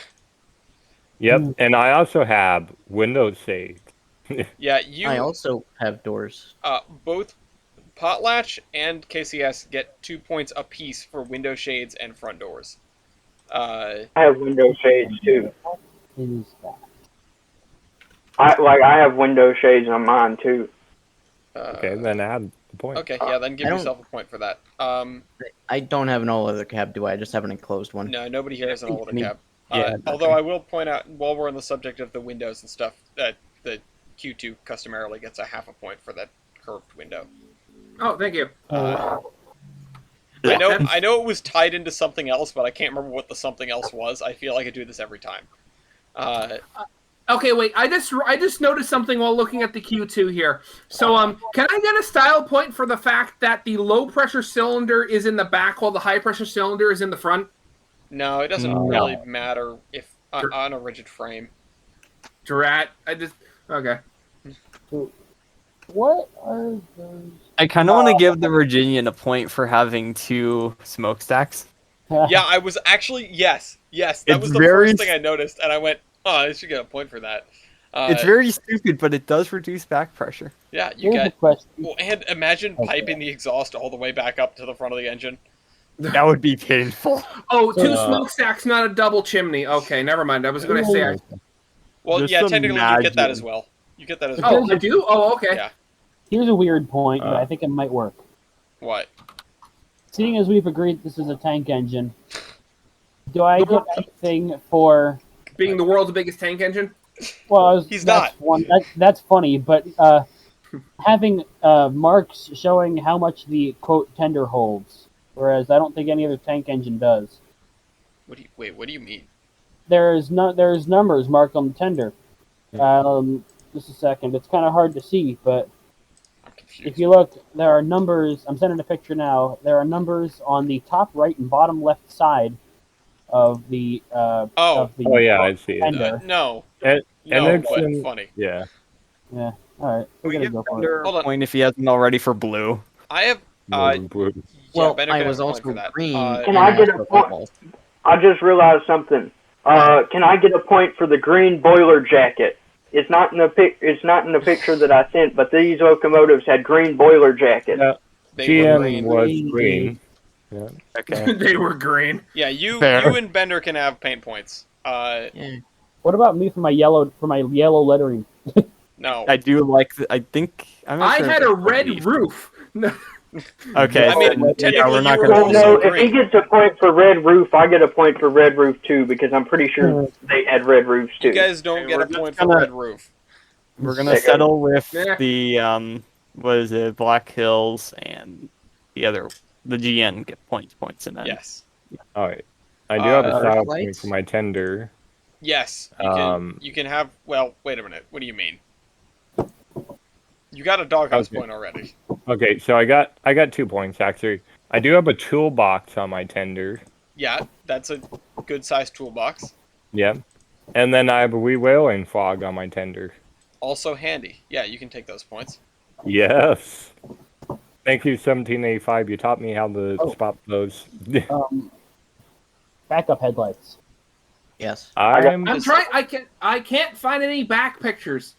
Yep, and I also have window shades. Yeah, I also have doors. both Potlatch and KCS get 2 points apiece for window shades and front doors. I have window shades too. Is that? I have window shades on mine too. Okay, then add the point. Okay, yeah, then give I don't- yourself a point for that. I don't have an all-leather cab, do I? I just have an enclosed one. No, nobody here has an older Me- cab. yeah, Although okay. I will point out, while we're on the subject of the windows and stuff, that the Q2 customarily gets a half a point for that curved window. Oh, thank you. I know it was tied into something else, but I can't remember what the something else was. I feel like I do this every time. Okay, wait. I just noticed something while looking at the Q2 here. So, can I get a style point for the fact that the low pressure cylinder is in the back while the high pressure cylinder is in the front? No, it doesn't No. really matter if on a rigid frame. Drat. Okay. What are those? I kind of want to give the Virginian a point for having 2 smokestacks. Yeah, I was actually yes. That It's was the very first thing I noticed, and I went, "Oh, I should get a point for that." It's very stupid, but it does reduce back pressure. Yeah, you Here's a get. question. Well, and imagine piping the exhaust all the way back up to the front of the engine. That would be painful. Oh, 2 smokestacks, not a double chimney. Okay, never mind. I was going to say. Well, Just yeah, technically you get that imagine. as well. You get that as well. Oh, I do? Oh, okay. Yeah. Here's a weird point, but I think it might work. What? Seeing as we've agreed this is a tank engine, do I get anything for? Being the world's biggest tank engine? Well, He's that's not. That's funny, but having marks showing how much the quote tender holds, whereas I don't think any other tank engine does. What do you mean? There's numbers marked on the tender. Just a second. It's kind of hard to see, but I'm confused. if you look, there are numbers. I'm sending a picture now. There are numbers on the top right and bottom left side of the Oh yeah, I see it. tender. No. And No, it's but in- funny. Yeah. Yeah. All right. We're We gonna give go for it. Bender Hold a on. point if he hasn't already for blue. I have. Blue. Well, Bender I can was have a point also for that. green. Can and I get a also point? purple. I just realized something. Can I get a point for the green boiler jacket? It's not in the It's not in the picture that I sent, but these locomotives had green boiler jackets. Yeah. They were GM green. was green. Yeah. Okay. They were green. Yeah, you Fair. and Bender can have paint points. Yeah. What about me for my yellow lettering? No. I do like. I think I'm not I sure had if a it's red green. roof. No. Okay. I mean, then, technically yeah, we're not you were gonna. Well, also no, if he green. gets a point for red roof, I get a point for red roof too, because I'm pretty sure they had red roofs too. You guys don't get We're a just point for gonna- red roof. We're gonna Okay. settle with Yeah. the what is it? Black Hills and the GN get points, and then Yes. All right. I do have a Uh, style lights? point for my tender. Yes. You can. You can have. Well, wait a minute. What do you mean? You got a doghouse Okay. point already. Okay, so I got 2 points actually. I do have a toolbox on my tender. Yeah, that's a good sized toolbox. Yep. And then I have a wee whaling fog on my tender. Also handy. Yeah, you can take those points. Yes. Thank you, 1785. You taught me how to Oh. spot those. Backup headlights. Yes. I'm I'm trying. I can't find any back pictures.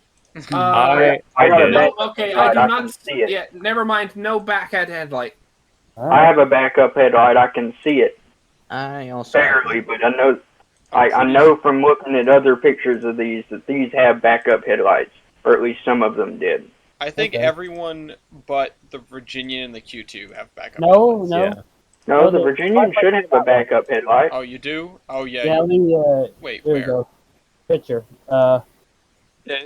I I got a did. back- Okay, I I do can not see it. Yeah, never mind. No back headlight. All I right. have a backup headlight. I can see it I also. barely, but I know. I know from looking at other pictures of these that these have backup headlights, or at least some of them did. I think Okay. everyone but the Virginian and the Q2 have backup. No, headlights. no. Yeah. No, No, the the- Virginian should have a backup headlight. Oh, you do? Oh, yeah. Yeah, you- let me. Wait, There where? we go. Picture.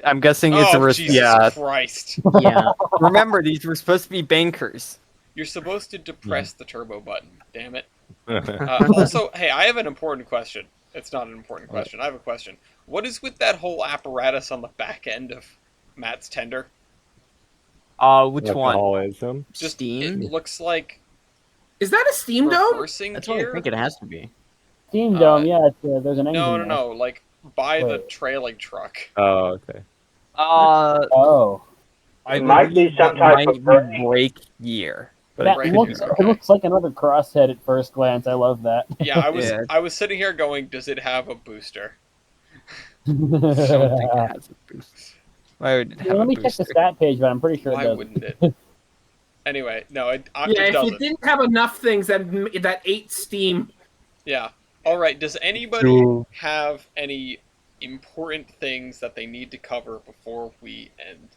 I'm guessing it's Oh, a Jesus yeah. Christ. Yeah. Remember, these were supposed to be bankers. You're supposed to depress the turbo button. Damn it. Yeah. Also, hey, I have an important question. It's not an important question. I have a question. What is with that whole apparatus on the back end of Matt's tender? Which one? Alcoholism. Just Steam? It looks like Is that a steam dome? reversing That's what I gear. think it has to be. Steam dome. Yeah, it's, there's an engine. No, there. like by the Wait. trailing truck. Oh, okay. Uh, Oh. I might be believe some that type might of be break. break year. But That Right looks here, it okay. looks like another crosshead at first glance. I love that. Yeah, Yeah. I was sitting here going, does it have a booster? I don't think it has a boost. Why would it have Let a me check the booster? stat page, but I'm pretty sure Why it doesn't. wouldn't it? Anyway, no, Yeah, it if doesn't. it didn't have enough things that ate Steam. Yeah. All right. Does anybody Cool. have any important things that they need to cover before we end?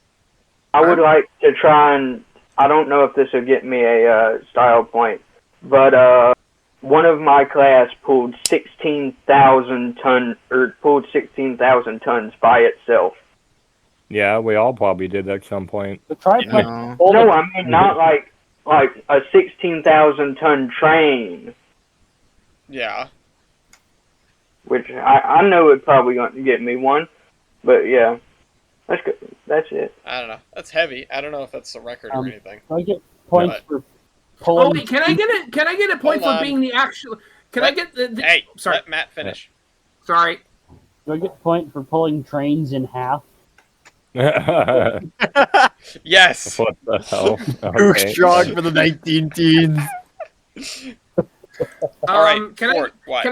I would like to try and, I don't know if this will get me a style point, but one of my class pulled 16,000 tons by itself. Yeah, we all probably did at some point. The triplex. No. No, I mean not like a 16,000 ton train, Yeah. which I know it's probably going to get me one, but yeah, that's good. That's it. I don't know. That's heavy. I don't know if that's the record or anything. I get points But- for Oh pulling. wait, can I get a point Hold for on. being the actual? Can I get the? Hey, sorry, let Matt finish. sorry. Do I get a point for pulling trains in half? What Yes. the hell? Too Okay. strong for the 19 teens. All right. Can Fort, what?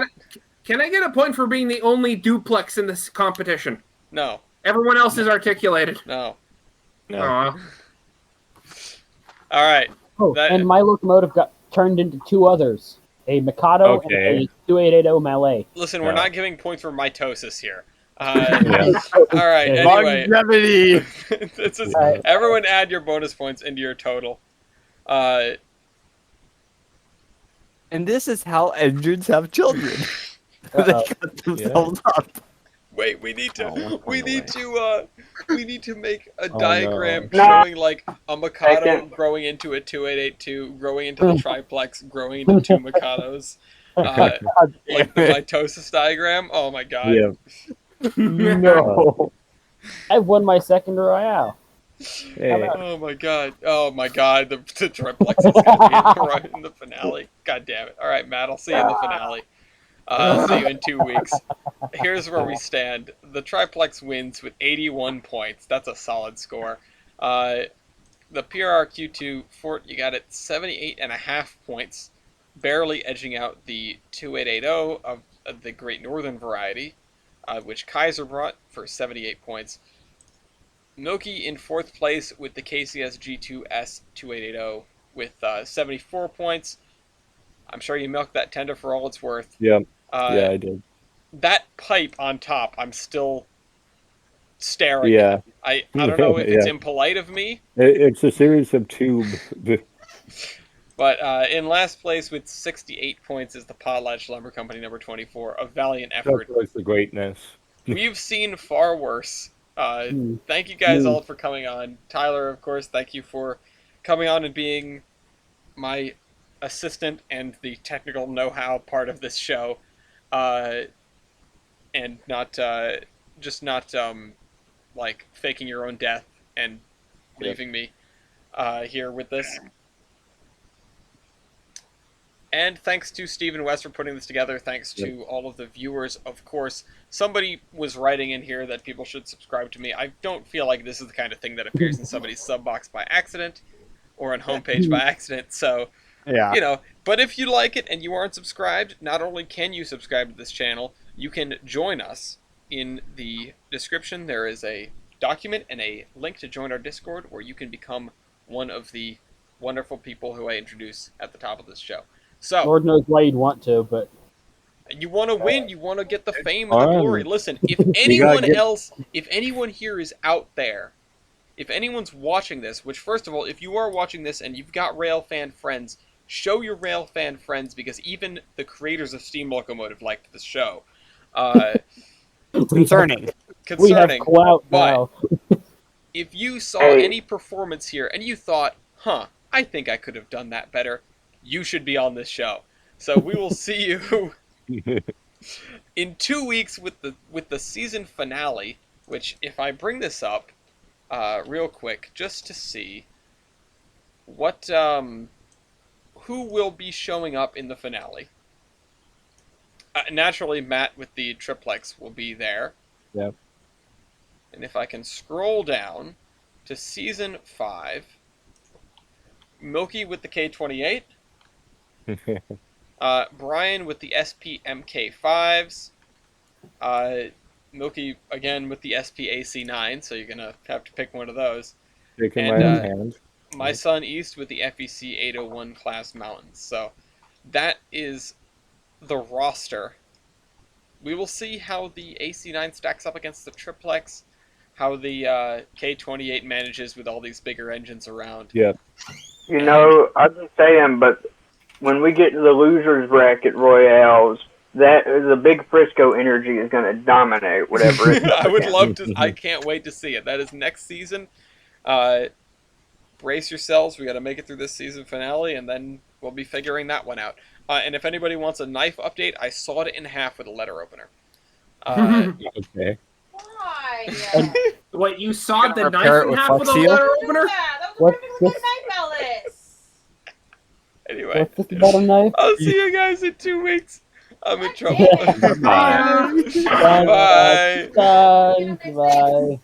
can I get a point for being the only duplex in this competition? No. Everyone else is articulated. No. No. Aw. All right. Oh, That- and my locomotive got turned into two others: a Mikado and Okay. a 2880 Melee. Listen, we're No. not giving points for mitosis here. Yeah. All right. Anyway, Longevity. this is Alright. everyone add your bonus points into your total. And this is how engines have children. They Uh-oh. cut themselves up. Wait, we need to Oh, we one need point to we need to make a Oh, diagram no. showing like a Mikado Second. growing into a 2882, growing into the triplex, growing into two Mikados. Like the mitosis diagram. Oh my god. Yeah. No, I've won my second Royale. Hey. Oh my god. Oh my god. The triplex is gonna be right in the finale. God damn it. Alright, Matt, I'll see you in the finale. See you in 2 weeks. Here's where we stand. The triplex wins with 81 points. That's a solid score. The PRRQ2 Fort, you got it 78.5 points, barely edging out the 2880 of the Great Northern variety, which Kaiser brought for 78 points. Milky in 4th place with the KCS G2S 2880 with 74 points. I'm sure you milked that tender for all it's worth. Yeah. Yeah, I did. That pipe on top, I'm still staring Yeah. at. I don't know if it's Yeah. impolite of me, It's a series of tube. but in last place with 68 points is the Potlatch Lumber Company number 24. A valiant effort. That was the greatness. We've seen far worse. Thank you guys all for coming on. Tyler, of course, thank you for coming on and being my assistant and the technical know-how part of this show. And not like faking your own death and leaving me here with this. And thanks to Stephen West for putting this together. Thanks to all of the viewers, of course. Somebody was writing in here that people should subscribe to me. I don't feel like this is the kind of thing that appears in somebody's sub box by accident or on homepage by accident. So, Yeah. you know, but if you like it and you aren't subscribed, not only can you subscribe to this channel, you can join us. In the description, there is a document and a link to join our Discord where you can become one of the wonderful people who I introduce at the top of this show. So, Lord knows why you'd want to, but you want to win, you want to get the fame and the fun. glory. Listen, if gotta anyone get- else, if anyone here is out there, if anyone's watching this, which first of all, if you are watching this and you've got Rail fan friends, show your Rail fan friends because even the creators of Steam Locomotive liked this show. Concerning. we have Concerning. clout but- now. If you saw Hey. any performance here and you thought, I think I could have done that better, you should be on this show. So we will see you in 2 weeks with the season finale, which if I bring this up real quick just to see what who will be showing up in the finale. Naturally, Matt with the triplex will be there. Yep. And if I can scroll down, to Season 5. Milky with the K28. Brian with the SP-MK5s. Milky, again, with the SP-AC9, so you're going to have to pick one of those. Shaking And, my own hand. My son East with the FEC-801 class mountains. So that is the roster. We will see how the AC9 stacks up against the triplex, how the K28 manages with all these bigger engines around. Yeah. You know, I've been saying, but when we get to the losers bracket Royales, that the big Frisco energy is going to dominate whatever it is. I would love to. I can't wait to see it. That is next season. Brace yourselves. We got to make it through this season finale, and then we'll be figuring that one out. And if anybody wants a knife update, I sawed it in half with a letter opener. Okay. Why? What, you sawed the repair knife it in with half with a Flex Seal? letter opener? Yeah, that was What's a perfect this? knife, Ellis. Anyway, What's this about a knife? I'll see you guys in 2 weeks. I'm in trouble. Bye. Bye. Bye. Bye.